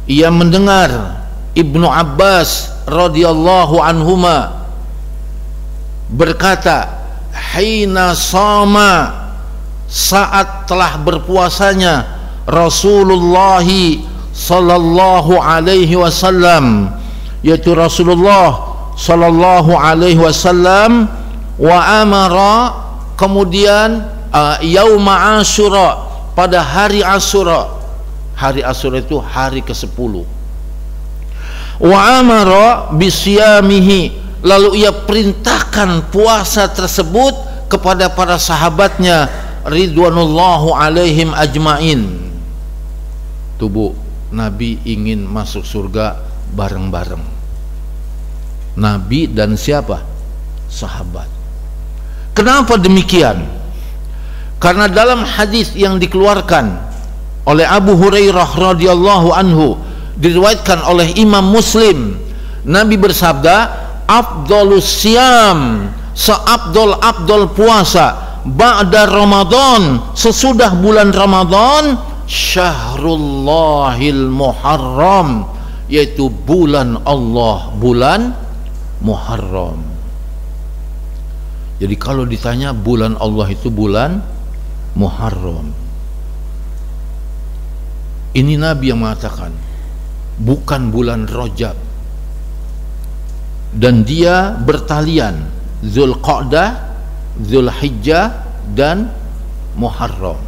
Ia mendengar Ibnu Abbas radhiyallahu anhuma berkata, hina sama, saat telah berpuasanya Rasulullah sallallahu alaihi wasallam, yaitu Rasulullah sallallahu alaihi wasallam, wa amara, kemudian yauma Asyura, pada hari Asyura. Hari Asyura itu hari ke-10. Wa amara bisyamihi, lalu ia perintahkan puasa tersebut kepada para sahabatnya ridwanullahu alaihim ajmain. Tubuh Nabi ingin masuk surga bareng-bareng. Nabi dan siapa? Sahabat. Kenapa demikian? Karena dalam hadis yang dikeluarkan oleh Abu Hurairah radhiyallahu anhu, diriwayatkan oleh Imam Muslim, Nabi bersabda, afdhalus siyam, seabdol-abdol puasa, ba'da Ramadan, sesudah bulan Ramadan, Syahrullahil Muharram, yaitu bulan Allah, bulan Muharram. Jadi kalau ditanya bulan Allah itu bulan Muharram, ini Nabi yang mengatakan, bukan bulan Rajab. Dan dia bertalian Zulqa'dah, Zulhijjah dan Muharram.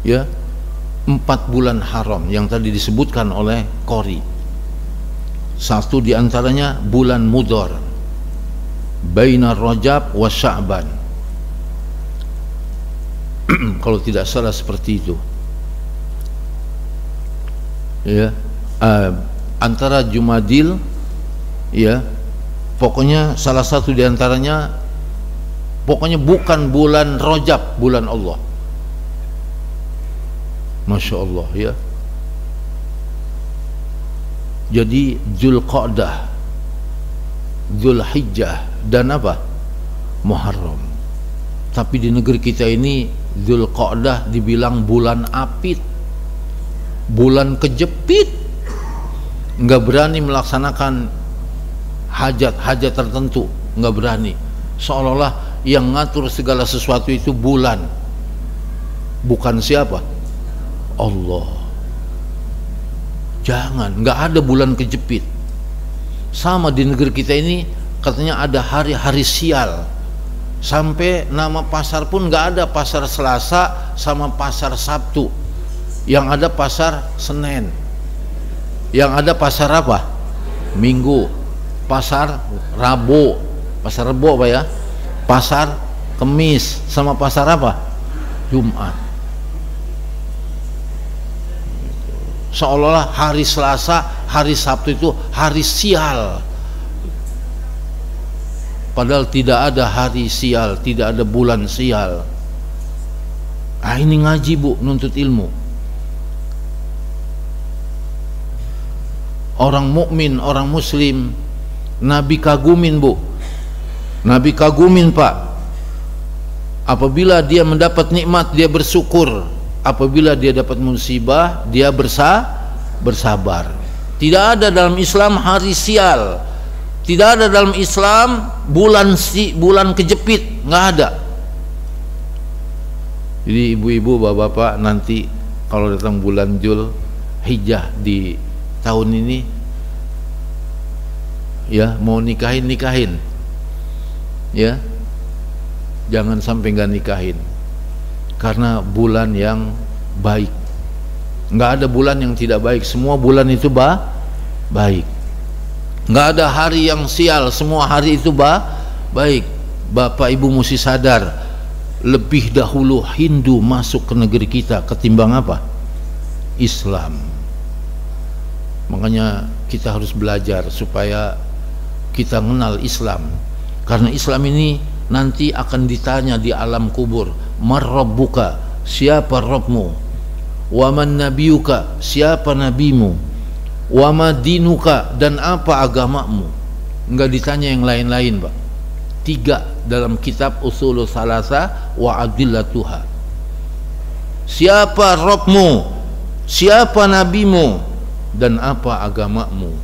Ya, 4 bulan haram yang tadi disebutkan oleh Qori. Satu diantaranya bulan Mudhar, baina Rajab wa Sya'ban. Kalau tidak salah seperti itu. Ya, antara Jumadil, ya, pokoknya salah satu diantaranya, pokoknya bukan bulan Rajab, bulan Allah. Masya Allah ya. Jadi Zulqa'dah, Zulhijjah dan apa? Muharram. Tapi di negeri kita ini Zulqa'dah dibilang bulan apit, bulan kejepit, nggak berani melaksanakan hajat-hajat tertentu, nggak berani. Seolah-olah yang ngatur segala sesuatu itu bulan, bukan siapa? Allah. Jangan, nggak ada bulan kejepit. Sama di negeri kita ini katanya ada hari-hari sial. Sampai nama pasar pun nggak ada pasar Selasa sama pasar Sabtu. Yang ada pasar Senin. Yang ada pasar apa? Minggu. Pasar Rabu. Pasar Rebo apa ya? Pasar Kemis sama pasar apa? Jumat. Seolah-olah hari Selasa, hari Sabtu itu hari sial. Padahal tidak ada hari sial, tidak ada bulan sial. Ah, ini ngaji bu, nuntut ilmu. Orang mukmin, orang muslim, Nabi kagumin bu. Nabi kagumin pak. Apabila dia mendapat nikmat dia bersyukur. Apabila dia dapat musibah dia bersabar. Tidak ada dalam Islam hari sial. Tidak ada dalam Islam bulan kejepit, nggak ada. Jadi ibu-ibu, bapak-bapak, nanti kalau datang bulan Dzul Hijjah di tahun ini, ya mau nikahin, ya jangan sampai nggak nikahin, karena bulan yang baik. Nggak ada bulan yang tidak baik, semua bulan itu baik. Nggak ada hari yang sial, semua hari itu baik. Bapak ibu mesti sadar, lebih dahulu Hindu masuk ke negeri kita ketimbang apa? Islam. Makanya kita harus belajar supaya kita mengenal Islam, karena Islam ini nanti akan ditanya di alam kubur. Man rabbuka, siapa Rabbmu? Wa man nabiyuka, siapa nabimu? Wa ma dinuka, dan apa agamamu? Enggak ditanya yang lain-lain, Pak. 3 dalam kitab Ushulus Salasa wa Adillatuha. Siapa Rabbmu? Siapa nabimu? Dan apa agamamu?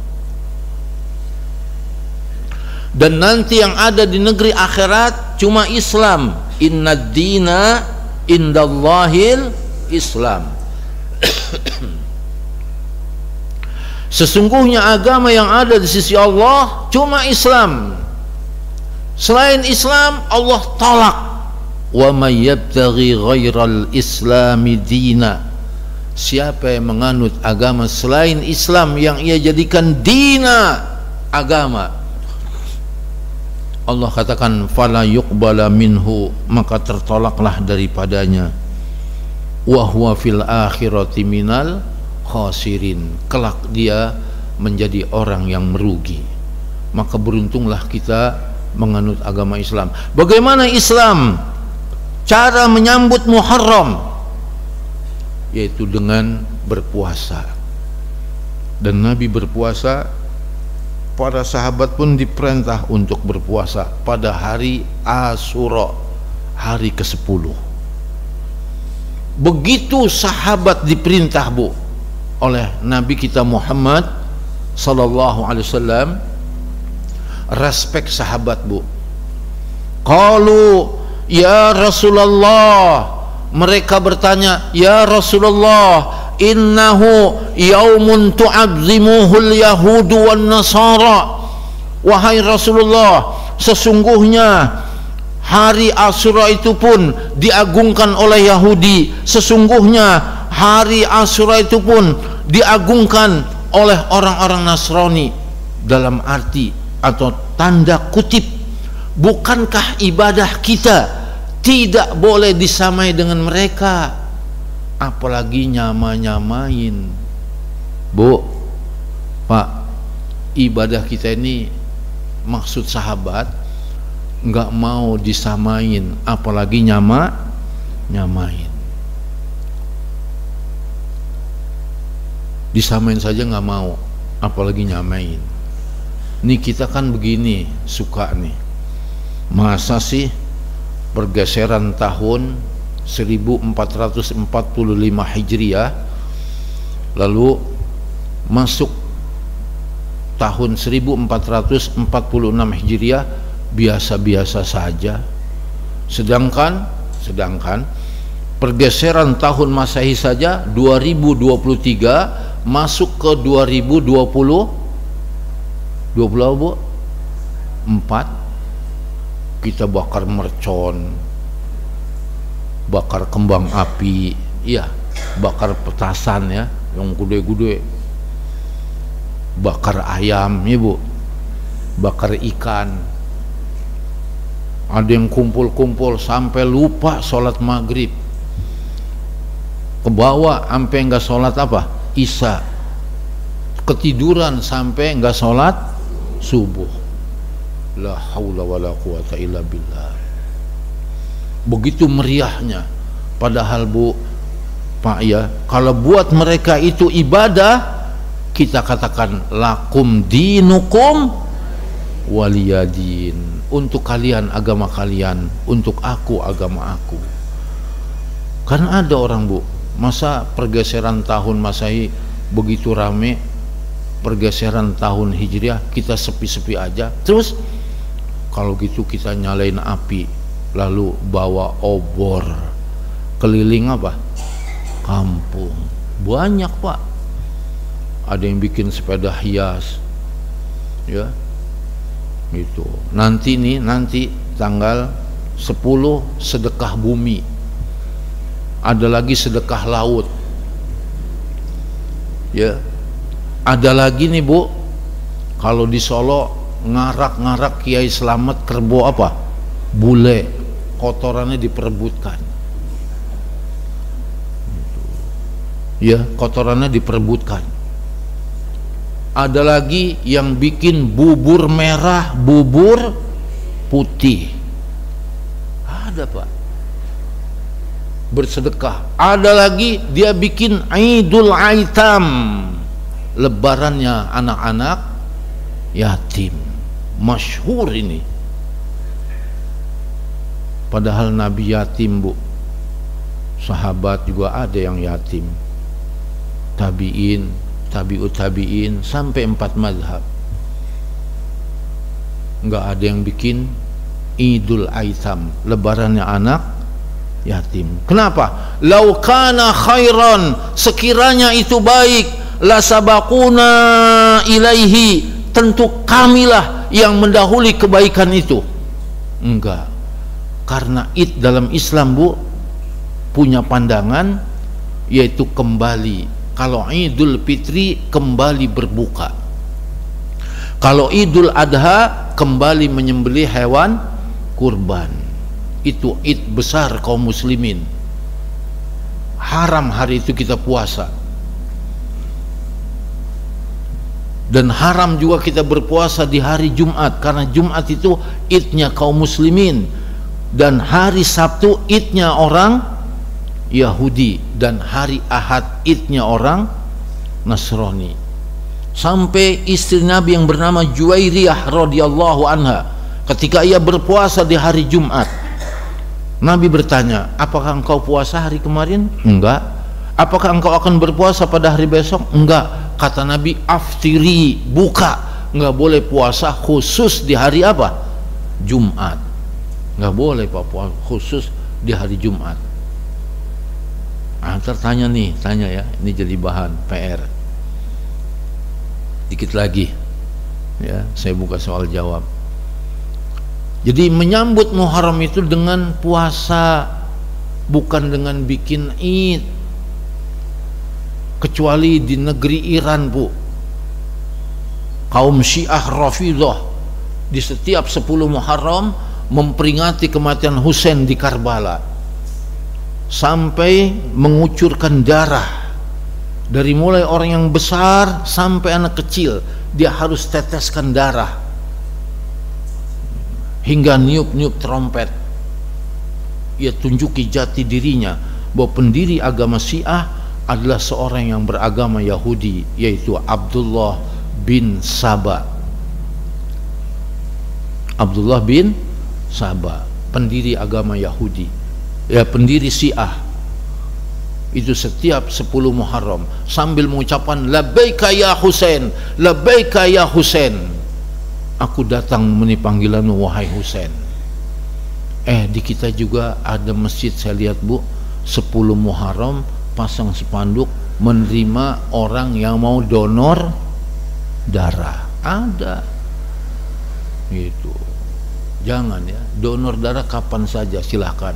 Dan nanti yang ada di negeri akhirat cuma Islam. Innad dina indallahil Islam. Sesungguhnya agama yang ada di sisi Allah cuma Islam. Selain Islam Allah tolak. Wa may yabtaghi ghairal islami dina. Siapa yang menganut agama selain Islam yang ia jadikan dina, agama, Allah katakan fala yuqbala minhu, maka tertolaklah daripadanya. Wa huwa fil akhirati minal khasirin, kelak dia menjadi orang yang merugi. Maka beruntunglah kita menganut agama Islam. Bagaimana Islam cara menyambut Muharram? Yaitu dengan berpuasa. Dan Nabi berpuasa, para sahabat pun diperintah untuk berpuasa pada hari Asyura, hari ke-10. Begitu sahabat diperintah bu oleh Nabi kita Muhammad sallallahu alaihi wasallam, respek sahabat bu. Qalu ya Rasulullah, mereka bertanya, ya Rasulullah, innahu yaumun tu'azzimuhul yahudu wan nasara. Wahai Rasulullah, sesungguhnya hari Asyura itu pun diagungkan oleh Yahudi. Sesungguhnya hari Asyura itu pun diagungkan oleh orang-orang Nasrani. Dalam arti atau tanda kutip, bukankah ibadah kita tidak boleh disamai dengan mereka? Apalagi nyama-nyamain. Bu, Pak, ibadah kita ini maksud sahabat nggak mau disamain, apalagi nyamain. Disamain saja nggak mau, apalagi nyamain. Nih kita kan begini suka nih, masa sih pergeseran tahun 1445 Hijriah lalu masuk tahun 1446 Hijriah biasa-biasa saja, sedangkan pergeseran tahun Masehi saja 2023 masuk ke 2020 Bu 4, kita bakar mercon, bakar kembang api, iya, bakar petasan ya, yang gede-gede, bakar ayam ya Bu, bakar ikan. Ada yang kumpul-kumpul sampai lupa sholat maghrib, ke bawah sampai enggak sholat apa? Isya, ketiduran sampai enggak sholat subuh. La haula wala quwata illa billah. Begitu meriahnya. Padahal Bu, Pak ya, kalau buat mereka itu ibadah, kita katakan lakum dinukum waliyadin. Untuk kalian agama kalian, untuk aku agama aku. Karena ada orang Bu, masa pergeseran tahun Masehi begitu rame, pergeseran tahun Hijriah kita sepi-sepi aja. Terus kalau gitu kita nyalain api, lalu bawa obor keliling apa? Kampung. Banyak Pak. Ada yang bikin sepeda hias, ya, gitu. Nanti tanggal 10 sedekah bumi. Ada lagi sedekah laut, ya. Ada lagi nih Bu, kalau di Solo ngarak-ngarak Kiai Slamet kerbo apa? Bule, kotorannya diperebutkan. Ya, kotorannya diperebutkan. Ada lagi yang bikin bubur merah, bubur putih. Ada Pak. Bersedekah. Ada lagi dia bikin Idul Aitam, lebarannya anak-anak yatim. Masyhur ini. Padahal Nabi yatim Bu, sahabat juga ada yang yatim, tabi'in, tabi'ut tabi'in, sampai 4 mazhab. Enggak ada yang bikin Idul Aitam, lebarannya anak yatim. Kenapa? Lau kana khairan, sekiranya itu baik, la sabaquna ilaihi, tentu kamilah yang mendahului kebaikan itu. Enggak. Karena dalam Islam Bu punya pandangan, yaitu kembali. Kalau Idul Fitri kembali berbuka, kalau Idul Adha kembali menyembelih hewan kurban. Itu Id besar kaum muslimin. Haram hari itu kita puasa. Dan haram juga kita berpuasa di hari Jumat, karena Jumat itu idnya kaum muslimin, dan hari Sabtu idnya orang Yahudi, dan hari Ahad idnya orang Nasrani. Sampai istri Nabi yang bernama Juwairiyah radhiyallahu anha, ketika ia berpuasa di hari Jumat, Nabi bertanya, apakah engkau puasa hari kemarin? Enggak. Apakah engkau akan berpuasa pada hari besok? Enggak. Kata Nabi, aftiri, buka. Enggak boleh puasa khusus di hari apa? Jumat. Enggak boleh Pak puasa khusus di hari Jumat. Tanya ya, ini jadi bahan PR. Dikit lagi ya, saya buka soal jawab. Jadi menyambut Muharram itu dengan puasa, bukan dengan bikin Id. Kecuali di negeri Iran Bu, kaum Syiah Rafidhah di setiap 10 Muharram memperingati kematian Husain di Karbala, sampai mengucurkan darah. Dari mulai orang yang besar sampai anak kecil, dia harus teteskan darah, hingga niup-niup trompet. Ia tunjuki jati dirinya bahwa pendiri agama Syiah adalah seorang yang beragama Yahudi, yaitu Abdullah bin Saba. Abdullah bin Saba, pendiri agama Yahudi, ya, pendiri Syiah. Itu setiap 10 Muharram sambil mengucapkan labbaika ya Husain, labbaika ya Husain, aku datang memenuhi panggilanmu wahai Husain. Di kita juga ada masjid, saya lihat Bu, 10 Muharram pasang spanduk menerima orang yang mau donor darah. Ada gitu. Jangan ya, donor darah kapan saja silahkan.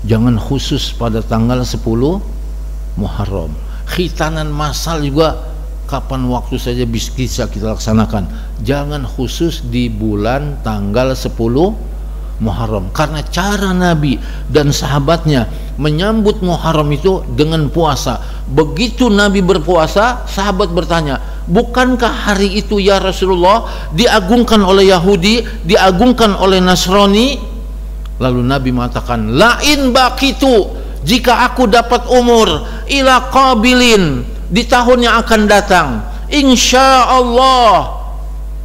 Jangan khusus pada tanggal 10 Muharram. Khitanan massal juga kapan waktu saja bisa kita laksanakan. Jangan khusus di bulan tanggal 10 Muharram, karena cara Nabi dan sahabatnya menyambut Muharram itu dengan puasa. Begitu Nabi berpuasa, sahabat bertanya, bukankah hari itu ya Rasulullah diagungkan oleh Yahudi, diagungkan oleh Nasrani? Lalu Nabi mengatakan, lain bakitu, jika aku dapat umur ila qabilin, di tahun yang akan datang, insya Allah,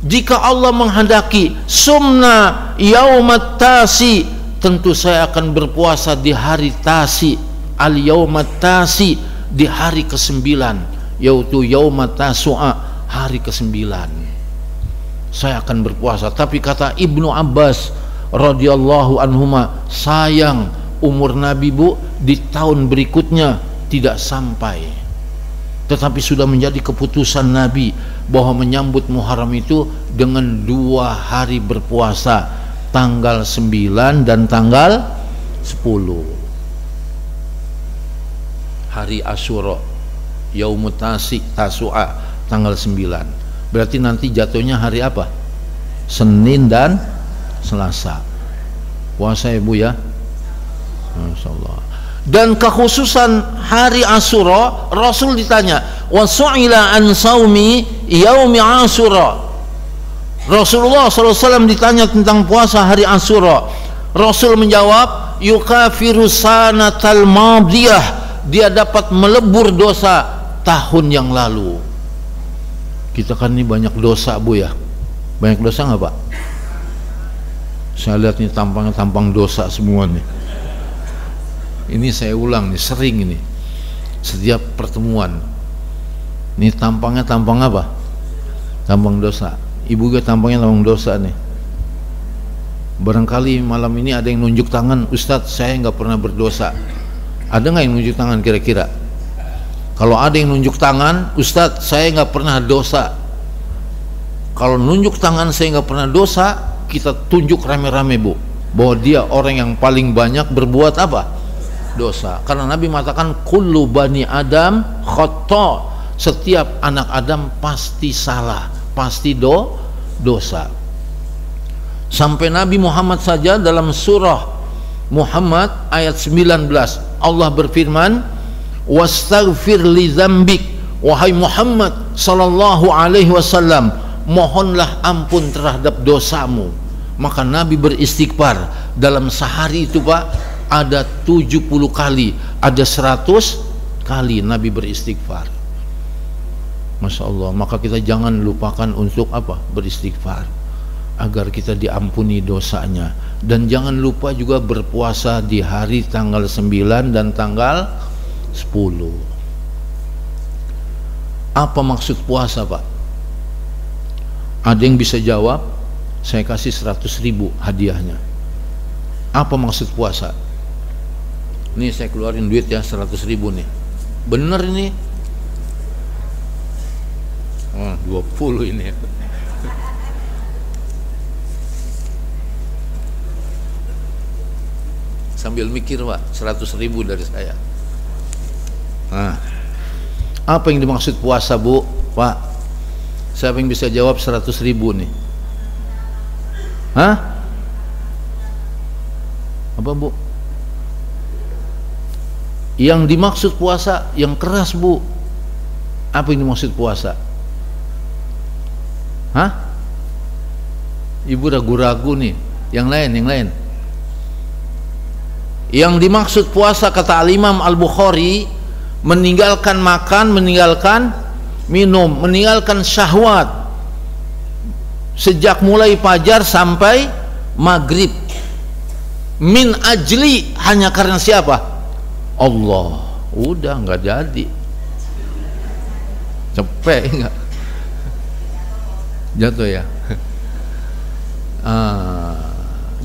jika Allah menghendaki, sumna yaumat tasi, tentu saya akan berpuasa di hari tasi, al yaumat tasi, di hari ke-9, yaitu yaumat tasu'a, hari ke-9 saya akan berpuasa. Tapi kata Ibnu Abbas radhiyallahu anhuma, sayang umur Nabi Bu di tahun berikutnya tidak sampai, tetapi sudah menjadi keputusan Nabi bahwa menyambut Muharram itu dengan 2 hari berpuasa, tanggal 9 dan tanggal 10. Hari Asyura, Yaumut Tasu'a, tanggal 9. Berarti nanti jatuhnya hari apa? Senin dan Selasa. Puasa ya Bu ya? Masyaallah. Dan kekhususan hari Asyura, Rasul ditanya, wa su'ila an saumi yaumi Asyura. Rasulullah SAW ditanya tentang puasa hari Asyura. Rasul menjawab, yukafiru sanatal madiyah, dia dapat melebur dosa tahun yang lalu. Kita kan ini banyak dosa Bu ya. Banyak dosa nggak Pak? Saya lihat nih tampangnya tampang dosa semua nih. Ini saya ulang nih, sering ini setiap pertemuan. Ini tampangnya tampang apa? Tampang dosa. Ibu juga tampangnya tampang dosa nih. Barangkali malam ini ada yang nunjuk tangan, Ustadz saya nggak pernah berdosa. Ada nggak yang nunjuk tangan kira-kira? Kalau ada yang nunjuk tangan, Ustadz saya nggak pernah dosa. Kalau nunjuk tangan saya nggak pernah dosa, kita tunjuk rame-rame Bu, bahwa dia orang yang paling banyak berbuat apa? Dosa. Karena Nabi mengatakan kullu bani Adam khata, setiap anak Adam pasti salah, pasti dosa. Sampai Nabi Muhammad saja dalam surah Muhammad ayat 19 Allah berfirman, wastaghfir li dzambik, wahai Muhammad sallallahu alaihi wasallam, mohonlah ampun terhadap dosamu. Maka Nabi beristighfar dalam sehari itu Pak, ada 70 kali, ada 100 kali Nabi beristighfar. Masya Allah. Maka kita jangan lupakan untuk apa? Beristighfar, agar kita diampuni dosanya. Dan jangan lupa juga berpuasa di hari tanggal 9 dan tanggal 10. Apa maksud puasa Pak? Ada yang bisa jawab? Saya kasih 100.000 hadiahnya. Apa maksud puasa? Nih saya keluarin duit ya, 100.000 nih. Bener ini? Oh, 20 ini. Sambil mikir Pak, 100.000 dari saya. Nah, apa yang dimaksud puasa Bu? Pak, siapa yang bisa jawab 100.000 nih? Hah? Apa Bu? Yang dimaksud puasa yang keras Bu. Apa yang dimaksud puasa? Hah? Ibu ragu-ragu nih. Yang lain. Yang dimaksud puasa kata Al-Imam Al-Bukhari, meninggalkan makan, meninggalkan minum, meninggalkan syahwat sejak mulai fajar sampai maghrib, min ajli, hanya karena siapa? Allah. Udah nggak jadi, cepet nggak jatuh ya.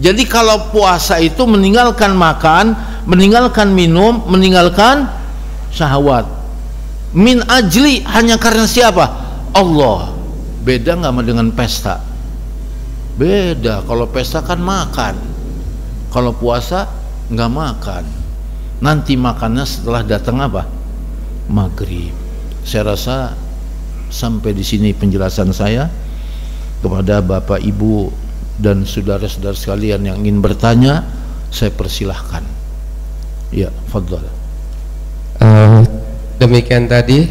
Jadi kalau puasa itu meninggalkan makan, meninggalkan minum, meninggalkan syahwat. Min ajli, hanya karena siapa? Allah. Beda nggak sama dengan pesta? Beda. Kalau pesta kan makan, kalau puasa nggak makan. Nanti makannya setelah datang apa? Maghrib. Saya rasa sampai di sini penjelasan saya. Kepada Bapak, Ibu, dan saudara-saudara sekalian yang ingin bertanya, saya persilahkan. Ya, fadhal. Demikian tadi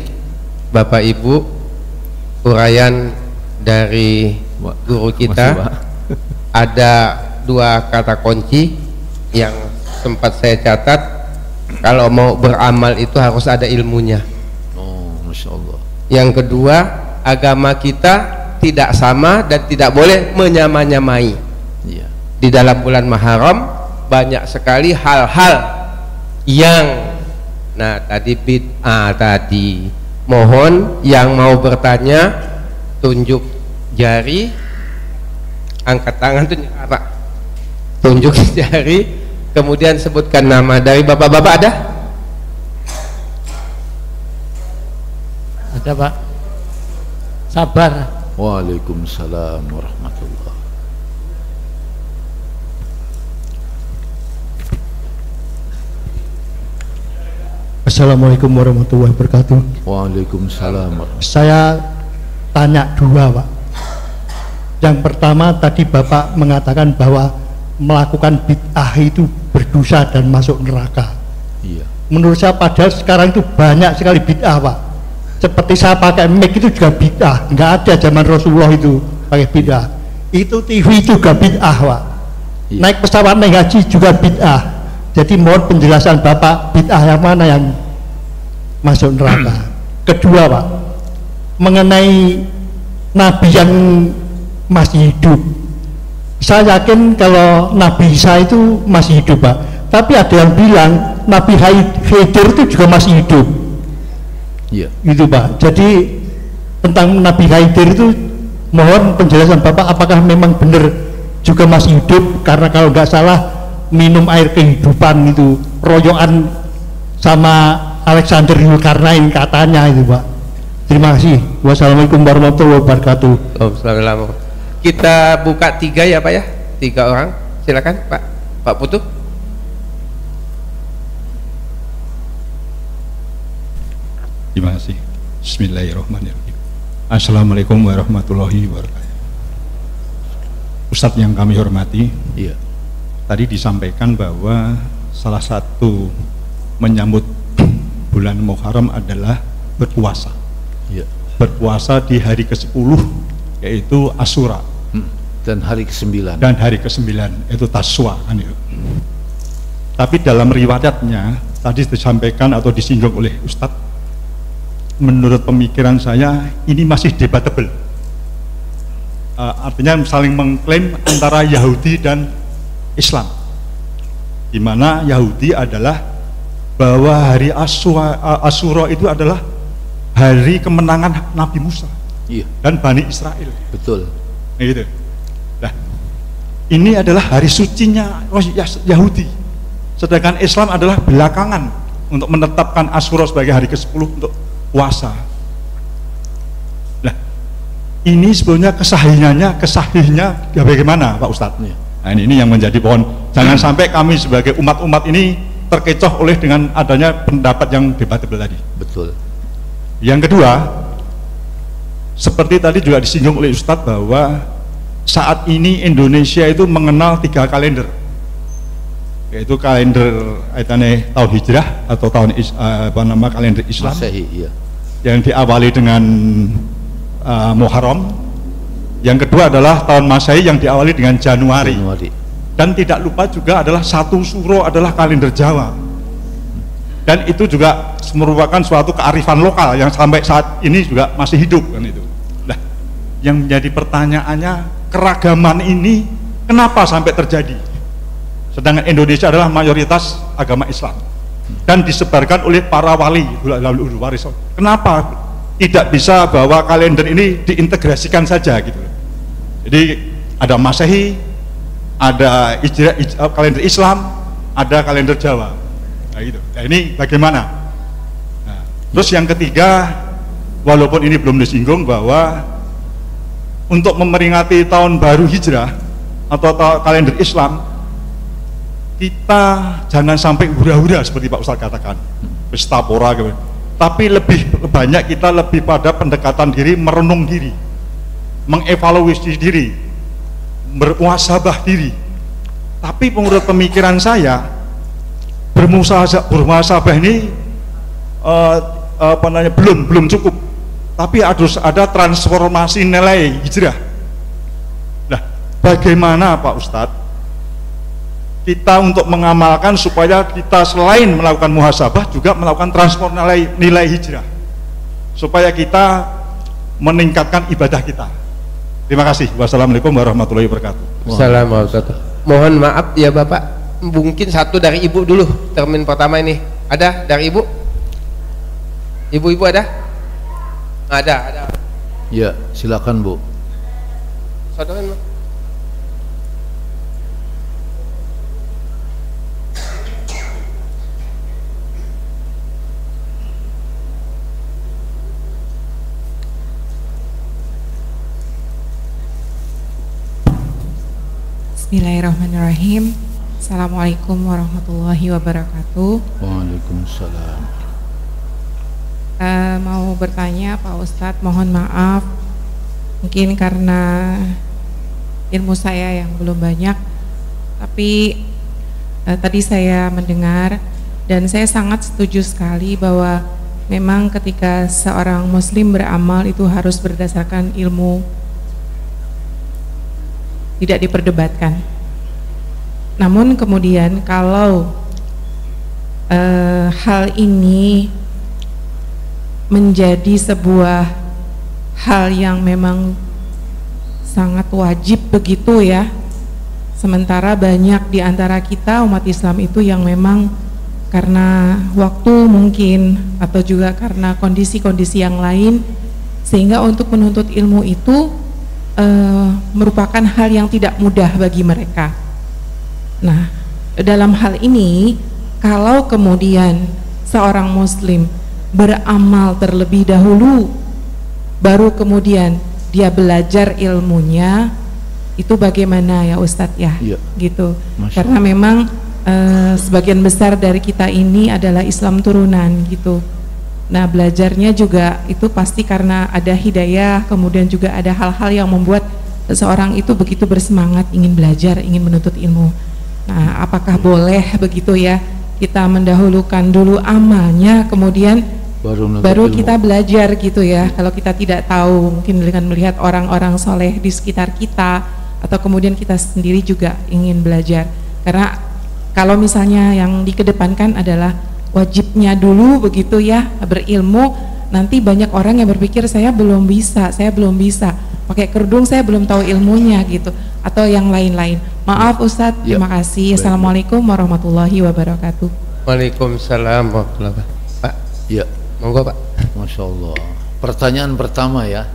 Bapak Ibu uraian dari guru kita. Ada dua kata kunci yang sempat saya catat. Kalau mau beramal itu harus ada ilmunya. Oh, Masya Allah. Yang kedua, agama kita tidak sama dan tidak boleh menyamai-nyamai. Ya. Di dalam bulan Muharram banyak sekali hal-hal yang tadi bid'ah tadi. Mohon yang mau bertanya tunjuk jari, angkat tangan, tunjuk jari, kemudian sebutkan nama. Dari bapak-bapak ada? Ada, Pak. Sabar. Waalaikumsalam warahmatullahi. Assalamualaikum warahmatullahi wabarakatuh. Waalaikumsalam. Saya tanya dua, Pak. Yang pertama, tadi Bapak mengatakan bahwa melakukan bid'ah itu berdosa dan masuk neraka. Iya. Menurut saya padahal sekarang itu banyak sekali bid'ah, Pak. Seperti saya pakai mic itu juga bid'ah. Nggak ada zaman Rasulullah itu pakai bid'ah. Itu TV juga bid'ah, Pak. Iya. Naik pesawat naik haji juga bid'ah. Jadi mohon penjelasan Bapak, bid'ah yang mana yang masuk neraka. Kedua, Pak, mengenai Nabi yang masih hidup, saya yakin kalau Nabi Isa itu masih hidup, Pak. Tapi ada yang bilang Nabi Khidir itu juga masih hidup. Iya. Itu, Pak. Jadi tentang Nabi Khidir itu mohon penjelasan Bapak, apakah memang benar juga masih hidup? Karena kalau nggak salah minum air kehidupan itu royokan sama Alexander Zulkarnain katanya itu, Pak. Terima kasih. Wassalamualaikum warahmatullahi wabarakatuh. Assalamualaikum. Kita buka 3 ya, Pak ya, 3 orang. Silakan Pak Putu. Terima kasih. Bismillahirrahmanirrahim. Assalamualaikum warahmatullahi wabarakatuh. Ustadz yang kami hormati, Iya. tadi disampaikan bahwa salah satu menyambut bulan Muharram adalah berpuasa. Iya. Berpuasa di hari ke-10 yaitu Asyura, Dan hari ke-9. dan hari ke-9 itu Taswa kan itu. Tapi dalam riwayatnya tadi disampaikan atau disinggung oleh Ustadz, menurut pemikiran saya ini masih debatable. Artinya saling mengklaim antara Yahudi dan Islam, di mana Yahudi adalah bahwa hari Asyura itu adalah hari kemenangan Nabi Musa, Iya. dan Bani Israel. Betul. Nah, gitu. Nah, ini adalah hari sucinya Yahudi, sedangkan Islam adalah belakangan untuk menetapkan Asyura sebagai hari ke-10 untuk puasa. Nah, ini sebenarnya kesahihnya ya bagaimana, Pak Ustadz? Iya. Nah, ini yang menjadi pohon. Jangan sampai kami sebagai umat-umat ini terkecoh oleh dengan adanya pendapat yang debatable tadi. Betul. Yang kedua, seperti tadi juga disinggung oleh Ustadz bahwa saat ini Indonesia itu mengenal 3 kalender, yaitu kalender tahun hijrah atau tahun kalender Islam, Masehi, iya. yang diawali dengan Muharram. Yang kedua adalah tahun Masehi yang diawali dengan Januari. Dan tidak lupa juga adalah 1 Suro adalah kalender Jawa. Dan itu juga merupakan suatu kearifan lokal yang sampai saat ini juga masih hidup kan itu. Nah, yang menjadi pertanyaannya, keragaman ini kenapa sampai terjadi? Sedangkan Indonesia adalah mayoritas agama Islam dan disebarkan oleh para wali. Kenapa tidak bisa bahwa kalender ini diintegrasikan saja gitu? Jadi ada Masehi, ada kalender Islam, ada kalender Jawa. Nah, gitu. Nah, ini bagaimana? Terus yang ketiga, walaupun ini belum disinggung, bahwa untuk memperingati tahun baru hijrah atau kalender Islam, kita jangan sampai hura-hura seperti Pak Ustadz katakan, pesta pora gitu. Tapi lebih banyak kita lebih pada pendekatan diri, merenung diri, mengevaluasi diri, bermuhasabah diri. Tapi menurut pemikiran saya, bermuhasabah ini belum cukup, tapi harus ada transformasi nilai hijrah. Nah, bagaimana Pak Ustadz kita untuk mengamalkan supaya kita selain melakukan muhasabah juga melakukan transformasi nilai hijrah, supaya kita meningkatkan ibadah kita. Terima kasih. Wassalamualaikum warahmatullahi wabarakatuh. Assalamualaikum. Mohon maaf ya Bapak, mungkin satu dari Ibu dulu, termin pertama ini. Ada dari Ibu? Ibu-ibu ada? Ada. Ya, silakan Bu. Saudara, Bismillahirrahmanirrahim. Assalamualaikum warahmatullahi wabarakatuh. Waalaikumsalam. Mau bertanya Pak Ustadz, mohon maaf mungkin karena ilmu saya yang belum banyak, tapi tadi saya mendengar dan saya sangat setuju sekali bahwa memang ketika seorang muslim beramal itu harus berdasarkan ilmu, tidak diperdebatkan. Namun kemudian kalau hal ini menjadi sebuah hal yang memang sangat wajib begitu ya, sementara banyak di antara kita umat Islam itu yang memang karena waktu mungkin atau juga karena kondisi-kondisi yang lain, sehingga untuk menuntut ilmu itu merupakan hal yang tidak mudah bagi mereka. Nah, dalam hal ini kalau kemudian seorang muslim beramal terlebih dahulu baru kemudian dia belajar ilmunya, itu bagaimana ya Ustadz ya? Gitu. Karena memang sebagian besar dari kita ini adalah Islam turunan gitu. Nah, belajarnya juga itu pasti karena ada hidayah, kemudian juga ada hal-hal yang membuat seseorang itu begitu bersemangat ingin belajar, ingin menuntut ilmu. Nah, apakah boleh begitu ya kita mendahulukan dulu amalnya, kemudian baru kita belajar gitu ya? Kalau kita tidak tahu, mungkin dengan melihat orang-orang soleh di sekitar kita, atau kemudian kita sendiri juga ingin belajar. Karena kalau misalnya yang dikedepankan adalah wajibnya dulu begitu ya, berilmu, nanti banyak orang yang berpikir saya belum bisa pakai kerudung, saya belum tahu ilmunya gitu, atau yang lain-lain. Maaf Ustadz, terima kasih. Assalamualaikum warahmatullahi wabarakatuh. Waalaikumsalam warahmatullahi wabarakatuh. Pak, ya, monggo Pak. Masya Allah. Pertanyaan pertama ya,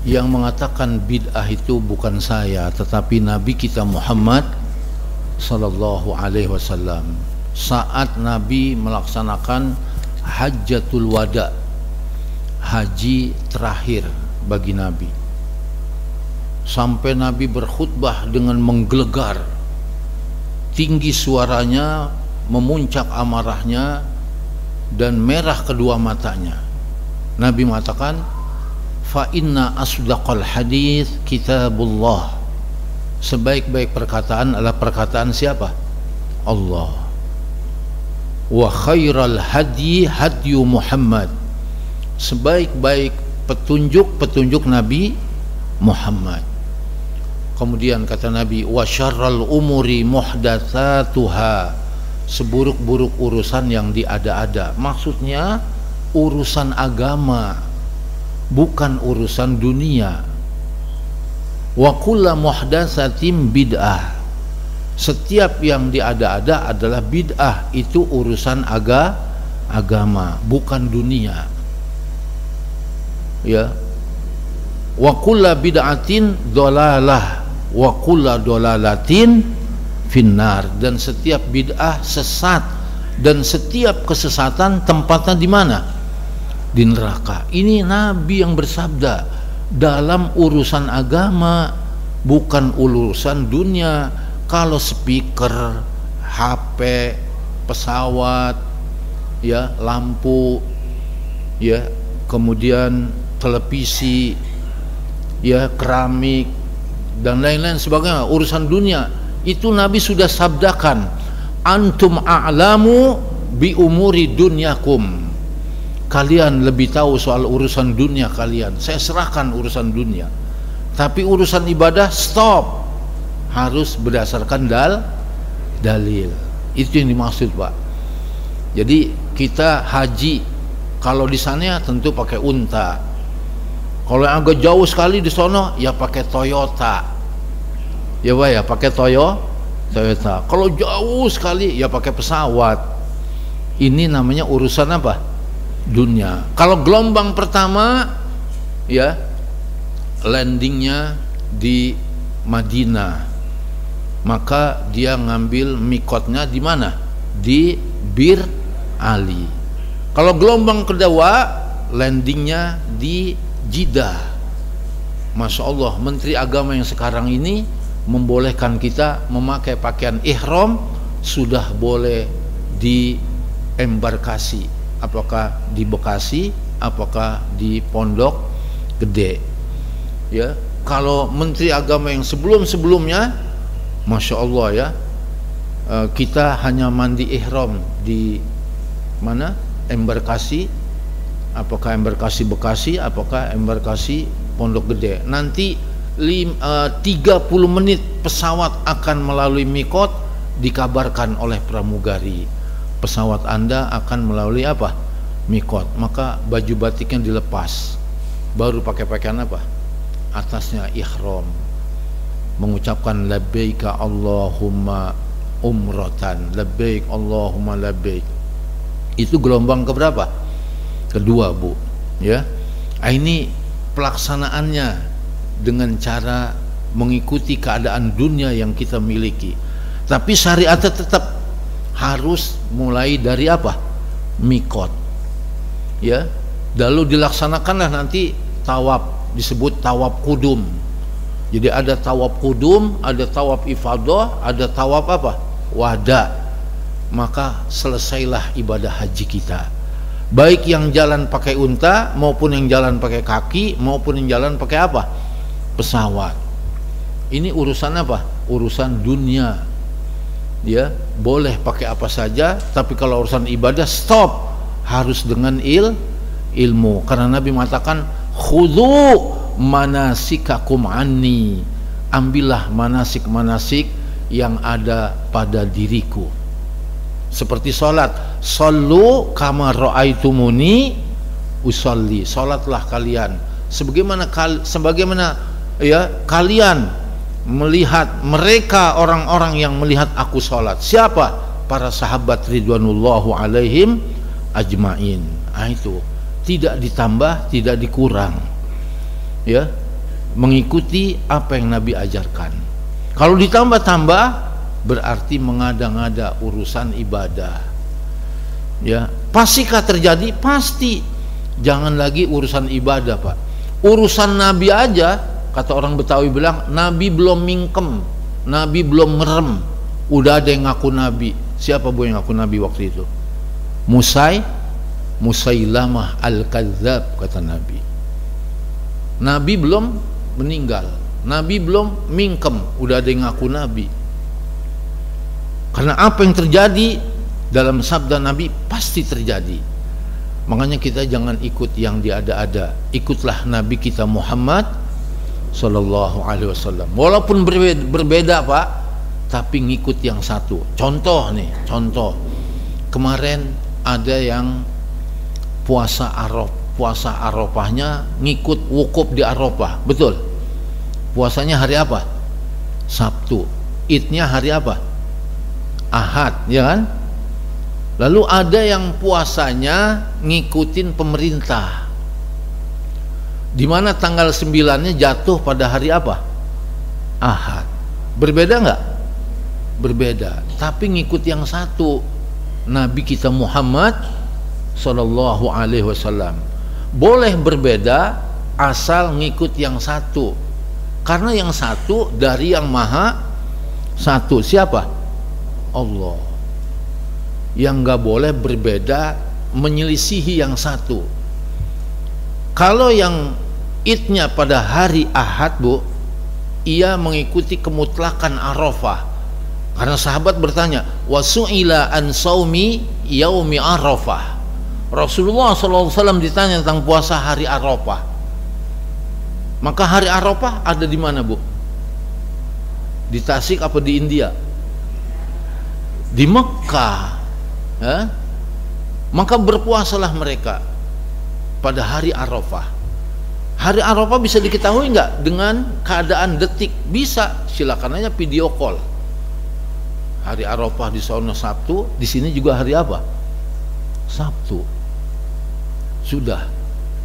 yang mengatakan bid'ah itu bukan saya, tetapi Nabi kita Muhammad Sallallahu Alaihi Wasallam saat Nabi melaksanakan Hajjatul Wada, haji terakhir bagi Nabi, sampai Nabi berkhutbah dengan menggelegar tinggi suaranya, memuncak amarahnya dan merah kedua matanya. Nabi mengatakan, fa inna asdaqal hadits kitabullah, sebaik-baik perkataan adalah perkataan siapa? Allah. Wa khairal hadi hadyu Muhammad, sebaik-baik petunjuk Nabi Muhammad. Kemudian kata Nabi, wa syarral umuri muhdatsatuha, seburuk-buruk urusan yang diada-ada. Maksudnya urusan agama, bukan urusan dunia. Wa kullu muhdatsatin bid'ah, setiap yang diada-ada adalah bid'ah, itu urusan agama, bukan dunia. Ya. Wa kullu bid'atin dhalalah wa kullu dhalalatin finnar, dan setiap bid'ah sesat dan setiap kesesatan tempatnya di mana? Di neraka. Ini Nabi yang bersabda dalam urusan agama, bukan urusan dunia. Kalau speaker, HP, pesawat, ya, lampu, ya, kemudian televisi, ya, keramik dan lain-lain sebagainya, urusan dunia, itu Nabi sudah sabdakan, antum a'lamu bi umuri dunyakum, kalian lebih tahu soal urusan dunia kalian, saya serahkan urusan dunia. Tapi urusan ibadah stop, harus berdasarkan dalil. Itu yang dimaksud, Pak. Jadi kita haji, kalau di sana tentu pakai unta. Kalau yang agak jauh sekali di sono, ya pakai Toyota. Ya Pak, ya pakai Toyota. Kalau jauh sekali, ya pakai pesawat. Ini namanya urusan apa? Dunia. Kalau gelombang pertama, ya, landingnya di Madinah, maka dia ngambil mikotnya di mana? Di Bir Ali. Kalau gelombang kedua, landingnya di Jeddah. Masya Allah, Menteri Agama yang sekarang ini membolehkan kita memakai pakaian ihram, sudah boleh di embarkasi, apakah di Bekasi, apakah di Pondok Gede. Ya, kalau Menteri Agama yang sebelum-sebelumnya, Masya Allah, ya, kita hanya mandi ihram di mana? Embarkasi, apakah embarkasi Bekasi, apakah embarkasi Pondok Gede. Nanti 30 menit pesawat akan melalui mikot, dikabarkan oleh pramugari, pesawat Anda akan melalui apa? Mikot. Maka baju batiknya dilepas, baru pakai pakaian apa? Atasnya ihram, mengucapkan labbaika Allahumma umratan, labbaik Allahumma labbaik. Itu gelombang keberapa? Kedua, Bu, ya. Ini pelaksanaannya dengan cara mengikuti keadaan dunia yang kita miliki. Tapi syariatnya tetap harus mulai dari apa? Mikot, ya. Lalu dilaksanakanlah nanti tawaf, disebut tawaf kudum. Jadi ada tawaf kudum, ada tawaf ifadah, ada tawaf apa? Wada. Maka selesailah ibadah haji kita, baik yang jalan pakai unta maupun yang jalan pakai kaki maupun yang jalan pakai apa? Pesawat. Ini urusan apa? Urusan dunia. Ya, boleh pakai apa saja, tapi kalau urusan ibadah stop, harus dengan ilmu. Karena Nabi mengatakan khudhu manasikakum anni, ambillah manasik-manasik yang ada pada diriku. Seperti sholat, sallu kama ra'aitumuni usolli, sholatlah kalian sebagaimana ya kalian melihat mereka, orang-orang yang melihat aku sholat. Siapa? Para sahabat ridwanullahu alaihim ajmain. Itu tidak ditambah, tidak dikurang, ya, mengikuti apa yang Nabi ajarkan. Kalau ditambah-tambah berarti mengada-ngada urusan ibadah, ya. Pastikah terjadi? Pasti. Jangan lagi urusan ibadah, Pak. Urusan Nabi aja, kata orang Betawi bilang, Nabi belum mingkem, Nabi belum merem, udah ada yang ngaku Nabi. Siapa, Bu, yang ngaku Nabi waktu itu? Musailamah al-Kadzab, kata Nabi. Nabi belum meninggal, Nabi belum mingkem, udah ada yang ngaku Nabi. Karena apa yang terjadi dalam sabda Nabi pasti terjadi. Makanya kita jangan ikut yang diada-ada, ikutlah Nabi kita Muhammad Sallallahu Alaihi Wasallam. Walaupun berbeda, Pak, tapi ngikut yang satu. Contoh nih, contoh kemarin ada yang puasa Arafahnya ngikut wukuf di Arafah, betul? Puasanya hari apa? Sabtu. Idnya hari apa? Ahad, ya kan? Lalu ada yang puasanya ngikutin pemerintah, di mana tanggal 9-nya jatuh pada hari apa? Ahad. Berbeda nggak? Berbeda, tapi ngikut yang satu. Nabi kita Muhammad sallallahu alaihi wasallam. Boleh berbeda asal ngikut yang satu, karena yang satu dari yang maha satu. Siapa? Allah. Yang nggak boleh berbeda menyelisihi yang satu. Kalau yang idnya pada hari Ahad, Bu, ia mengikuti kemutlakan Arafah. Karena sahabat bertanya, wasu'ila an saumi yaumi Arafah. Rasulullah SAW ditanya tentang puasa hari Arafah. Maka hari Arafah ada di mana, Bu? Di Tasik apa di India? Di Mekah. Ya? Maka berpuasalah mereka pada hari Arafah. Hari Arafah bisa diketahui nggak dengan keadaan detik? Bisa, silakan aja video call. Hari Arafah di sana Sabtu, di sini juga hari apa? Sabtu. Sudah.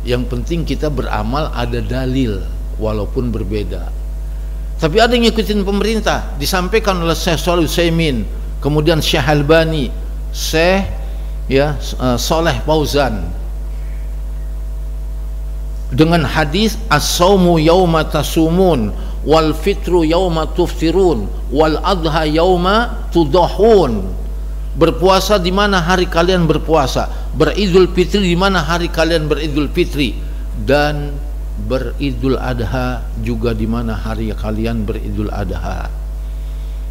Yang penting kita beramal ada dalil walaupun berbeda. Tapi ada yang ngikutin pemerintah, disampaikan oleh Syekh Shalih Utsaimin, kemudian Syekh Albani, Syekh Saleh Fauzan, dengan hadis as-saumu yauma tasumun wal fitru yauma tuftirun wal adha yauma tudahun. Berpuasa di mana hari kalian berpuasa, beridul fitri di mana hari kalian beridul fitri, dan beridul adha juga di mana hari kalian beridul adha.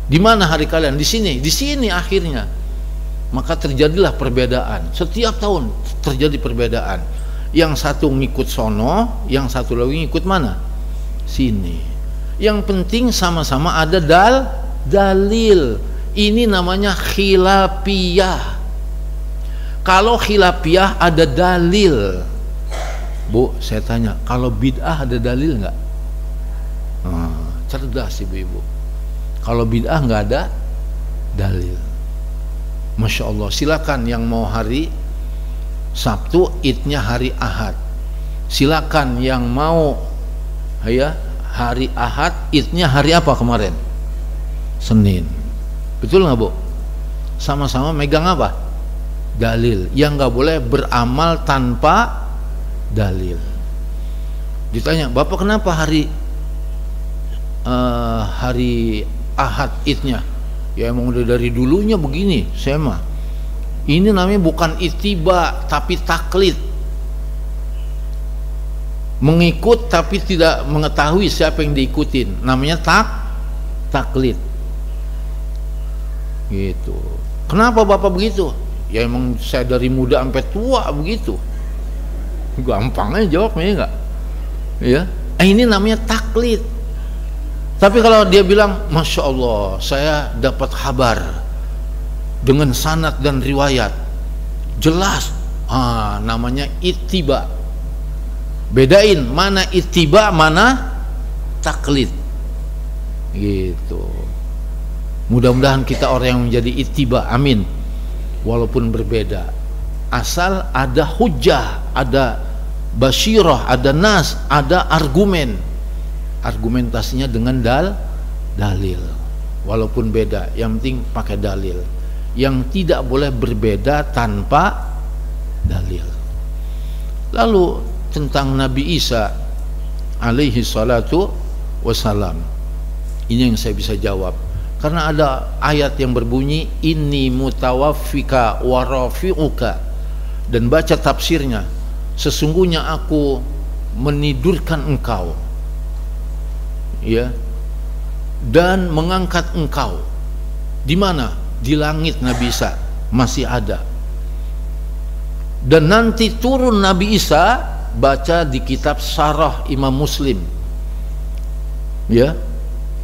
Di mana hari kalian? Di sini akhirnya. Maka terjadilah perbedaan. Setiap tahun terjadi perbedaan. Yang satu ngikut sono, yang satu lagi ngikut mana? Sini. Yang penting sama-sama ada dalil. Ini namanya khilafiyah. Kalau khilafiyah ada dalil, Bu, saya tanya, kalau bid'ah ada dalil nggak? Cerdas ibu-ibu. Kalau bid'ah nggak ada dalil. Masya Allah. Silakan yang mau hari Sabtu, idnya hari Ahad. Silakan yang mau hari Ahad, idnya hari apa kemarin? Senin. Betul nggak, Bu? Sama-sama megang apa? Dalil. Yang nggak boleh beramal tanpa dalil. Ditanya, Bapak kenapa hari Ahad idnya? Ya emang udah dari dulunya begini. Saya mah ini namanya bukan ittiba tapi taklid. Mengikut tapi tidak mengetahui siapa yang diikutin, namanya taklid. Gitu. Kenapa Bapak begitu? Ya emang saya dari muda sampai tua begitu. Gampang aja jawabnya, enggak? Ya. Ini namanya taklid. Tapi kalau dia bilang, Masya Allah, saya dapat kabar dengan sanad dan riwayat jelas, namanya ittiba. Bedain mana ittiba, mana taklid. Gitu. Mudah-mudahan kita orang yang menjadi ittiba, amin. Walaupun berbeda, asal ada hujjah, ada basyirah, ada nas, ada argumen. Argumentasinya dengan dalil. Walaupun beda, yang penting pakai dalil. Yang tidak boleh berbeda tanpa dalil. Lalu tentang Nabi Isa alaihi salatu wassalam, ini yang saya bisa jawab. Karena ada ayat yang berbunyi inni mutawaffika wa rafi'uka, dan baca tafsirnya, sesungguhnya aku menidurkan engkau, ya, dan mengangkat engkau. Di mana? Di langit Nabi Isa masih ada. Dan nanti turun Nabi Isa, baca di kitab Syarah Imam Muslim, ya,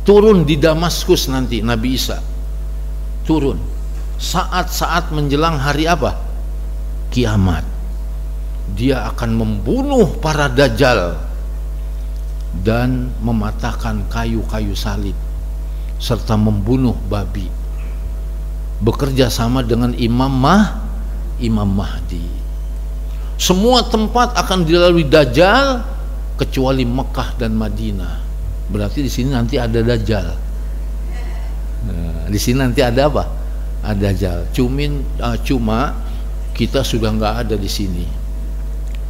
turun di Damaskus nanti Nabi Isa turun saat-saat menjelang hari apa? Kiamat. Dia akan membunuh para dajjal dan mematahkan kayu-kayu salib serta membunuh babi, bekerja sama dengan Imam Mahdi. Semua tempat akan dilalui dajjal kecuali Mekah dan Madinah. Berarti di sini nanti ada dajjal. Nah, di sini nanti ada apa? Ad-Dajjal. Cuma kita sudah nggak ada di sini.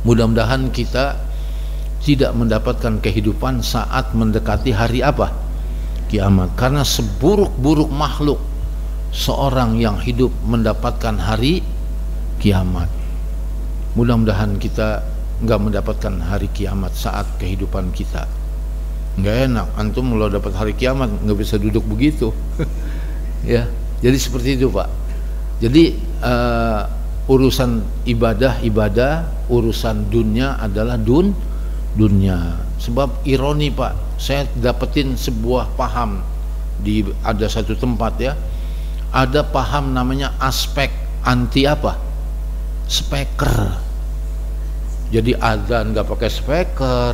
Mudah-mudahan kita tidak mendapatkan kehidupan saat mendekati hari apa? Kiamat. Karena seburuk-buruk makhluk seorang yang hidup mendapatkan hari kiamat. Mudah-mudahan kita nggak mendapatkan hari kiamat saat kehidupan kita. Nggak enak, antum kalau dapat hari kiamat nggak bisa duduk begitu. Ya, jadi seperti itu Pak. Jadi urusan ibadah, urusan dunia adalah dunia. Sebab ironi Pak, saya dapetin sebuah paham ada satu tempat ya, ada paham namanya aspek anti apa? Speaker. Jadi adzan nggak pakai speaker,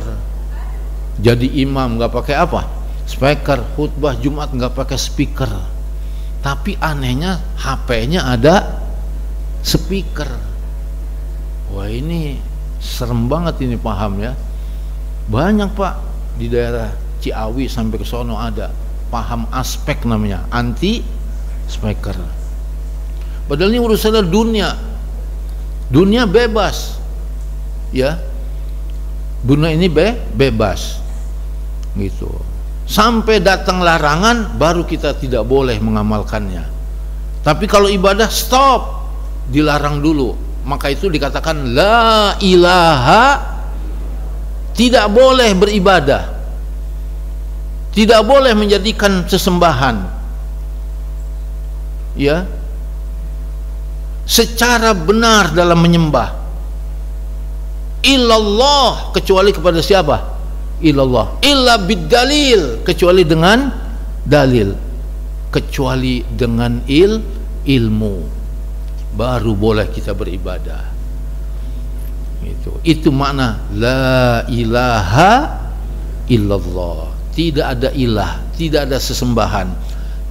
jadi imam nggak pakai apa? Speaker, khutbah Jumat nggak pakai speaker. Tapi anehnya HP-nya ada speaker. Wah, ini serem banget ini paham ya. Banyak Pak di daerah Ciawi sampai ke sono ada paham aspek namanya anti speaker. Padahal ini urusannya dunia bebas ya, dunia ini bebas gitu. Sampai datang larangan baru kita tidak boleh mengamalkannya. Tapi kalau ibadah stop, dilarang dulu. Maka itu dikatakan la ilaha, tidak boleh beribadah, tidak boleh menjadikan sesembahan ya secara benar dalam menyembah illallah, kecuali kepada siapa? Illallah. Illa bidalil, kecuali dengan dalil, kecuali dengan ilmu, baru boleh kita beribadah. Itu makna la ilaha illallah. Tidak ada ilah, tidak ada sesembahan,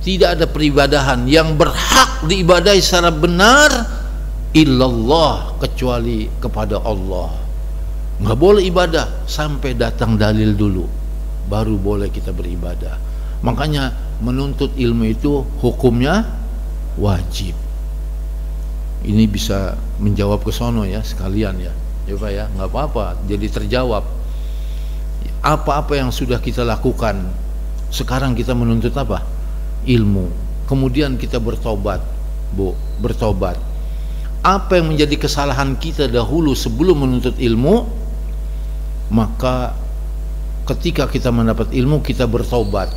tidak ada peribadahan yang berhak diibadahi secara benar illallah, kecuali kepada Allah. Nggak boleh ibadah sampai datang dalil dulu, baru boleh kita beribadah. Makanya menuntut ilmu itu hukumnya wajib. Ini bisa menjawab ke sono ya sekalian ya, ya Pak ya, nggak apa-apa, jadi terjawab. Apa-apa yang sudah kita lakukan, sekarang kita menuntut apa? Ilmu. Kemudian kita bertobat, Bu, bertobat. Apa yang menjadi kesalahan kita dahulu sebelum menuntut ilmu, maka ketika kita mendapat ilmu kita bertobat,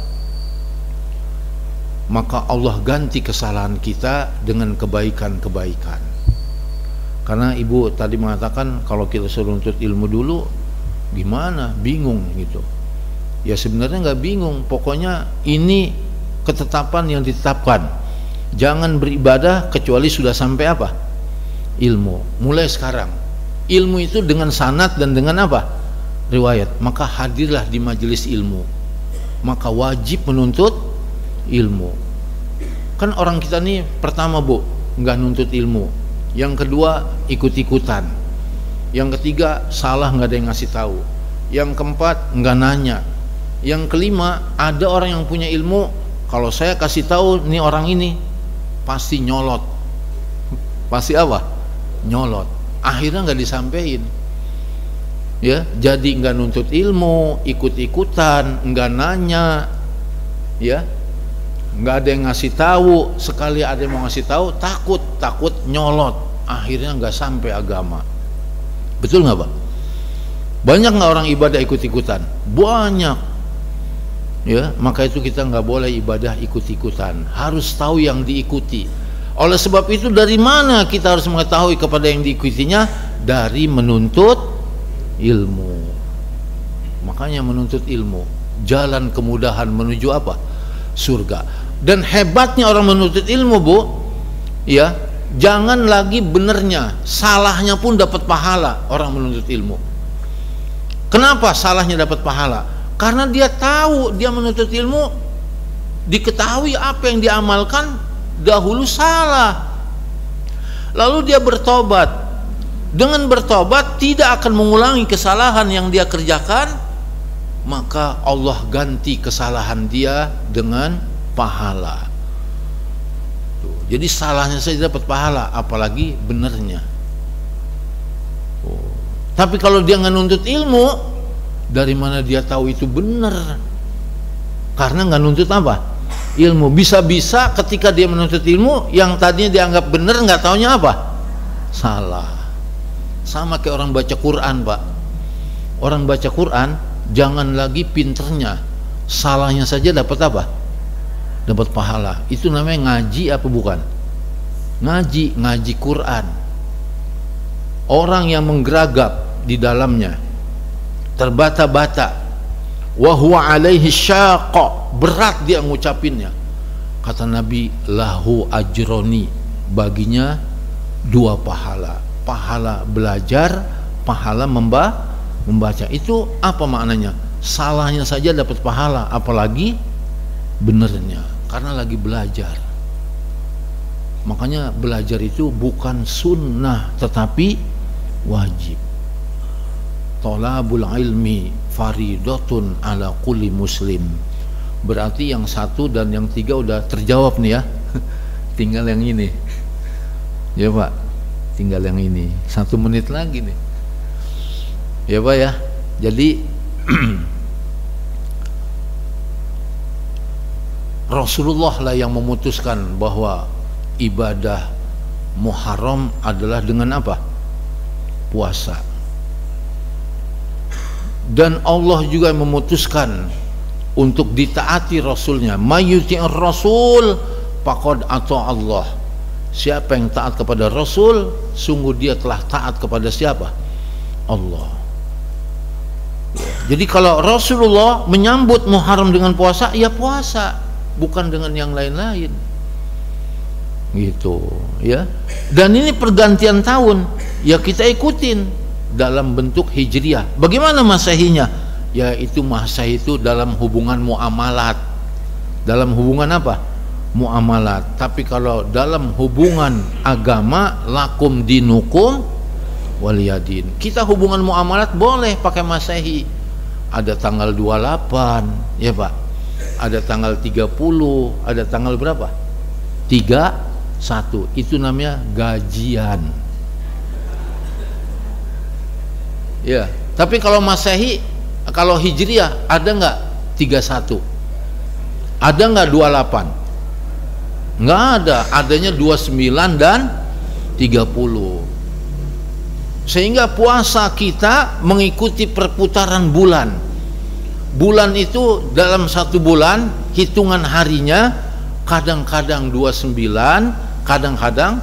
maka Allah ganti kesalahan kita dengan kebaikan-kebaikan. Karena Ibu tadi mengatakan kalau kita suruh nuntut ilmu dulu gimana, bingung gitu. Ya sebenarnya nggak bingung, pokoknya ini ketetapan yang ditetapkan, jangan beribadah kecuali sudah sampai apa? Ilmu. Mulai sekarang ilmu itu dengan sanad dan dengan apa? Riwayat. Maka hadirlah di majelis ilmu, maka wajib menuntut ilmu. Kan orang kita nih pertama Bu nggak nuntut ilmu, yang kedua ikut-ikutan, yang ketiga salah nggak ada yang ngasih tahu, yang keempat nggak nanya, yang kelima ada orang yang punya ilmu, kalau saya kasih tahu nih orang ini pasti nyolot, pasti apa? Nyolot. Akhirnya nggak disampaikan. Ya, jadi nggak nuntut ilmu, ikut-ikutan, nggak nanya, ya, nggak ada yang ngasih tahu. Sekali ada yang mau ngasih tahu, takut nyolot, akhirnya nggak sampai agama. Betul nggak Pak? Banyak nggak orang ibadah ikut-ikutan? Banyak. Ya, maka itu kita nggak boleh ibadah ikut-ikutan, harus tahu yang diikuti. Oleh sebab itu dari mana kita harus mengetahui kepada yang diikutinya? Dari menuntut ilmu. Makanya menuntut ilmu, jalan kemudahan menuju apa? Surga. Dan hebatnya orang menuntut ilmu Bu, ya, jangan lagi benernya, salahnya pun dapat pahala orang menuntut ilmu. Kenapa salahnya dapat pahala? Karena dia tahu dia menuntut ilmu, diketahui apa yang diamalkan dahulu salah, lalu dia bertobat. Dengan bertobat tidak akan mengulangi kesalahan yang dia kerjakan, maka Allah ganti kesalahan dia dengan pahala. Tuh, Jadi salahnya saja dapat pahala, apalagi benernya. Tapi kalau dia nggak nuntut ilmu, dari mana dia tahu itu benar? Karena nggak nuntut apa? Ilmu. Bisa-bisa ketika dia menuntut ilmu, yang tadinya dianggap benar nggak taunya apa? Salah. Sama kayak orang baca Quran, Pak. Orang baca Quran jangan lagi pinternya, salahnya saja dapat apa? Dapat pahala. Itu namanya ngaji apa bukan? Ngaji Quran. Orang yang menggeragap di dalamnya, terbata-bata, wa huwa alaihi syaqqa, berat dia ngucapinnya. Kata Nabi, lahu ajroni, baginya 2 pahala. Pahala belajar, pahala membaca. Itu apa maknanya? Salahnya saja dapat pahala, apalagi benernya, karena lagi belajar. Makanya belajar itu bukan sunnah tetapi wajib. Thalabul ilmi faridatun ala kulli muslim. Berarti yang 1 dan yang 3 udah terjawab nih ya. Tinggal yang ini. Ya Pak, tinggal yang ini. 1 menit lagi nih. Ya Pak ya. Jadi Rasulullah lah yang memutuskan bahwa ibadah Muharram adalah dengan apa? Puasa. Dan Allah juga memutuskan untuk ditaati Rasulnya. Mayyuti'ir Rasul faqad ata Allah. Siapa yang taat kepada Rasul, sungguh dia telah taat kepada siapa? Allah. Jadi kalau Rasulullah menyambut Muharram dengan puasa, ya puasa, bukan dengan yang lain-lain. Gitu, ya. Dan ini pergantian tahun, ya kita ikutin dalam bentuk hijriah. Bagaimana Masehinya? Ya itu Masehi itu dalam hubungan muamalat. Dalam hubungan apa? Muamalat. Tapi kalau dalam hubungan agama, lakum dinukum waliyadin. Kita hubungan muamalat boleh pakai Masehi. Ada tanggal 28, ya Pak. Ada tanggal 30, ada tanggal berapa? 31. Itu namanya gajian. Ya, tapi kalau Masehi, kalau Hijriah ada nggak 31? Ada nggak 28? Nggak ada, adanya 29 dan 30. Sehingga puasa kita mengikuti perputaran bulan. Bulan itu dalam 1 bulan hitungan harinya kadang-kadang 29, kadang-kadang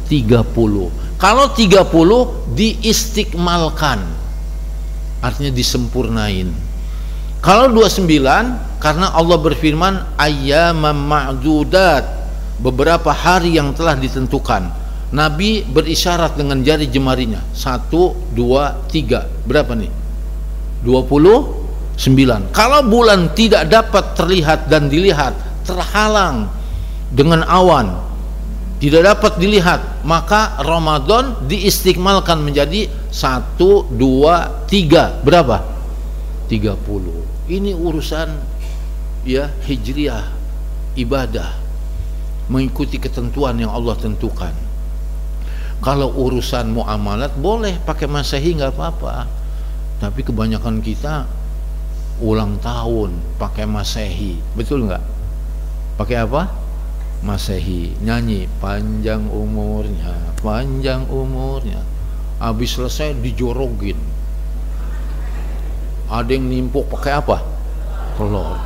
30. Kalau 30 diistikmalkan, artinya disempurnain. Kalau 29, karena Allah berfirman ayyamam ma'dudat, beberapa hari yang telah ditentukan. Nabi berisyarat dengan jari jemarinya. 1, 2, 3. Berapa nih? 29. Kalau bulan tidak dapat terlihat dan dilihat, terhalang dengan awan, tidak dapat dilihat, maka Ramadan diistikmalkan menjadi 1, 2, 3. Berapa? 30. Ini urusan ya hijriah, ibadah, mengikuti ketentuan yang Allah tentukan. Kalau urusan muamalat boleh pakai Masehi, nggak apa-apa. Tapi kebanyakan kita ulang tahun pakai Masehi, betul nggak? Pakai apa? Masehi, nyanyi panjang umurnya, panjang umurnya. Habis selesai dijorogin. Ada yang nimpuk pakai apa? Telur.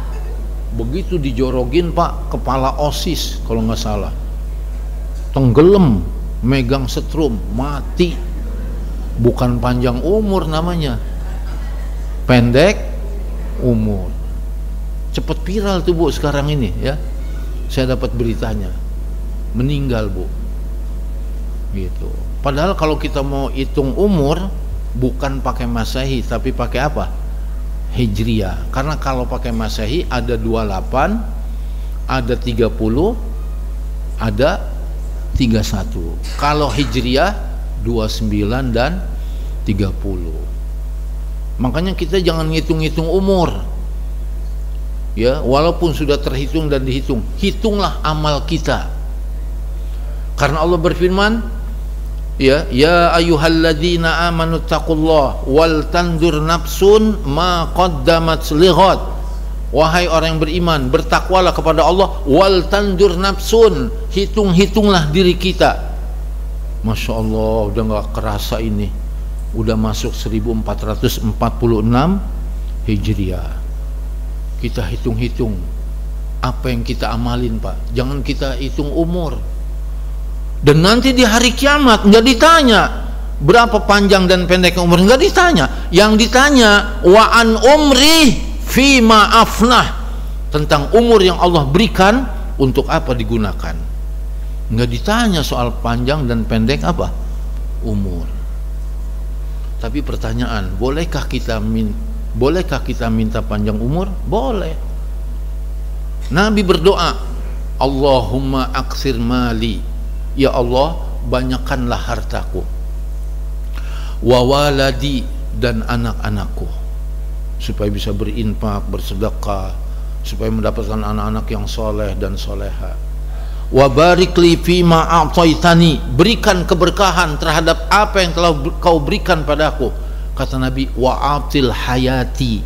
Begitu dijorogin Pak, kepala OSIS kalau nggak salah, tenggelam, megang setrum, mati. Bukan panjang umur namanya, pendek umur. Cepet viral tuh Bu sekarang ini ya. Saya dapat beritanya, meninggal Bu. Gitu. Padahal kalau kita mau hitung umur bukan pakai Masehi tapi pakai apa? Hijriah. Karena kalau pakai Masehi ada 28, ada 30, ada 31. Kalau Hijriah 29 dan 30. Makanya kita jangan ngitung-ngitung umur. Ya, walaupun sudah terhitung dan dihitung, hitunglah amal kita. Karena Allah berfirman, ya ayyuhalladzina amanu taqullah wal tandur nafsun ma qaddamat lighad. Wahai orang yang beriman, bertakwalah kepada Allah, wal tandur nafsun, hitung-hitunglah diri kita. Masya Allah, udah gak kerasa ini, udah masuk 1446 Hijriah. Kita hitung-hitung apa yang kita amalin, Pak. Jangan kita hitung umur. Dan nanti di hari kiamat nggak ditanya berapa panjang dan pendek umur, nggak ditanya. Yang ditanya wa an umri fima afnah, tentang umur yang Allah berikan untuk apa digunakan. Nggak ditanya soal panjang dan pendek apa umur. Tapi pertanyaan, bolehkah kita minta panjang umur? Boleh. Nabi berdoa, Allahumma aksir mali, ya Allah banyakkanlah hartaku, wa waladi, dan anak-anakku, supaya bisa berinfak, bersedekah, supaya mendapatkan anak-anak yang soleh dan soleha. Wa barik li fima a'taitani, berikan keberkahan terhadap apa yang telah kau berikan padaku. Kata Nabi, wa atil hayati,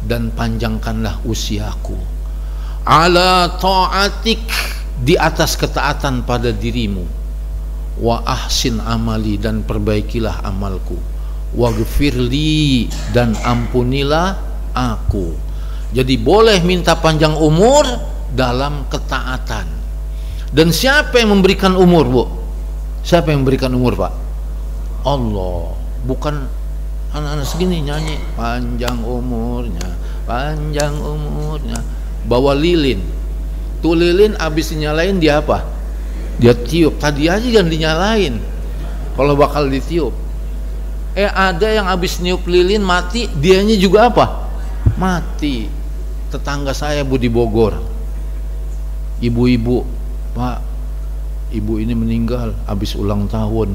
dan panjangkanlah usiaku. Ala ta'atik, di atas ketaatan pada dirimu. Wa ahsin amali, dan perbaikilah amalku. Waghfirli, dan ampunilah aku. Jadi boleh minta panjang umur dalam ketaatan. Dan siapa yang memberikan umur, Bu? Siapa yang memberikan umur, Pak? Allah. Bukan anak-anak segini nyanyi panjang umurnya, panjang umurnya, bawa lilin. Tuh lilin abis dinyalain dia apa? Dia tiup. Tadi aja kan dinyalain, kalau bakal ditiup. Ada yang abis niup lilin mati, dianya juga apa? Mati. Tetangga saya, Bu, di Bogor, ibu-ibu, Pak, ibu ini meninggal abis ulang tahun,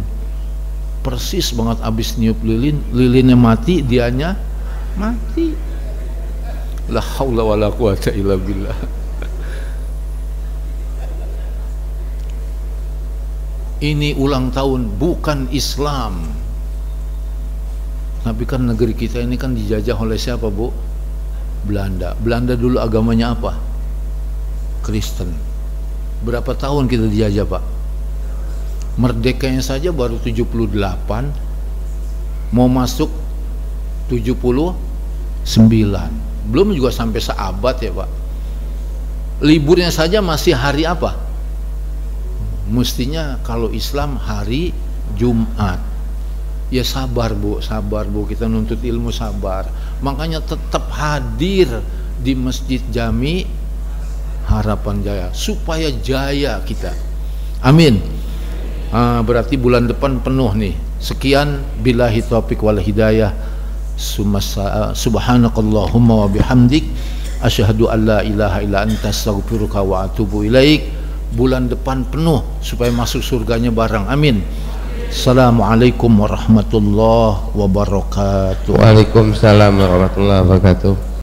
persis banget abis niup lilin, lilinnya mati, dianya mati. La haula wala quwata illa billah. Ini ulang tahun bukan Islam. Tapi kan negeri kita ini kan dijajah oleh siapa, Bu? Belanda. Belanda dulu agamanya apa? Kristen. Berapa tahun kita dijajah, Pak? Merdekanya saja baru 78, mau masuk 79, belum juga sampai seabad ya, Pak. Liburnya saja masih hari apa? Mestinya kalau Islam hari Jumat. Ya sabar, Bu, sabar, Bu, kita nuntut ilmu sabar. Makanya tetap hadir di Masjid Jami Harapan Jaya supaya jaya kita. Amin. Berarti bulan depan penuh nih. Sekian, billahi taufiq wal hidayah. Subhanakallahumma wa bihamdik, asyhadu an la ilaha illa anta, astaghfiruka wa atubu ilaik. Bulan depan penuh supaya masuk surganya bareng. Amin. Assalamualaikum warahmatullahi wabarakatuh. Waalaikumsalam warahmatullahi wabarakatuh.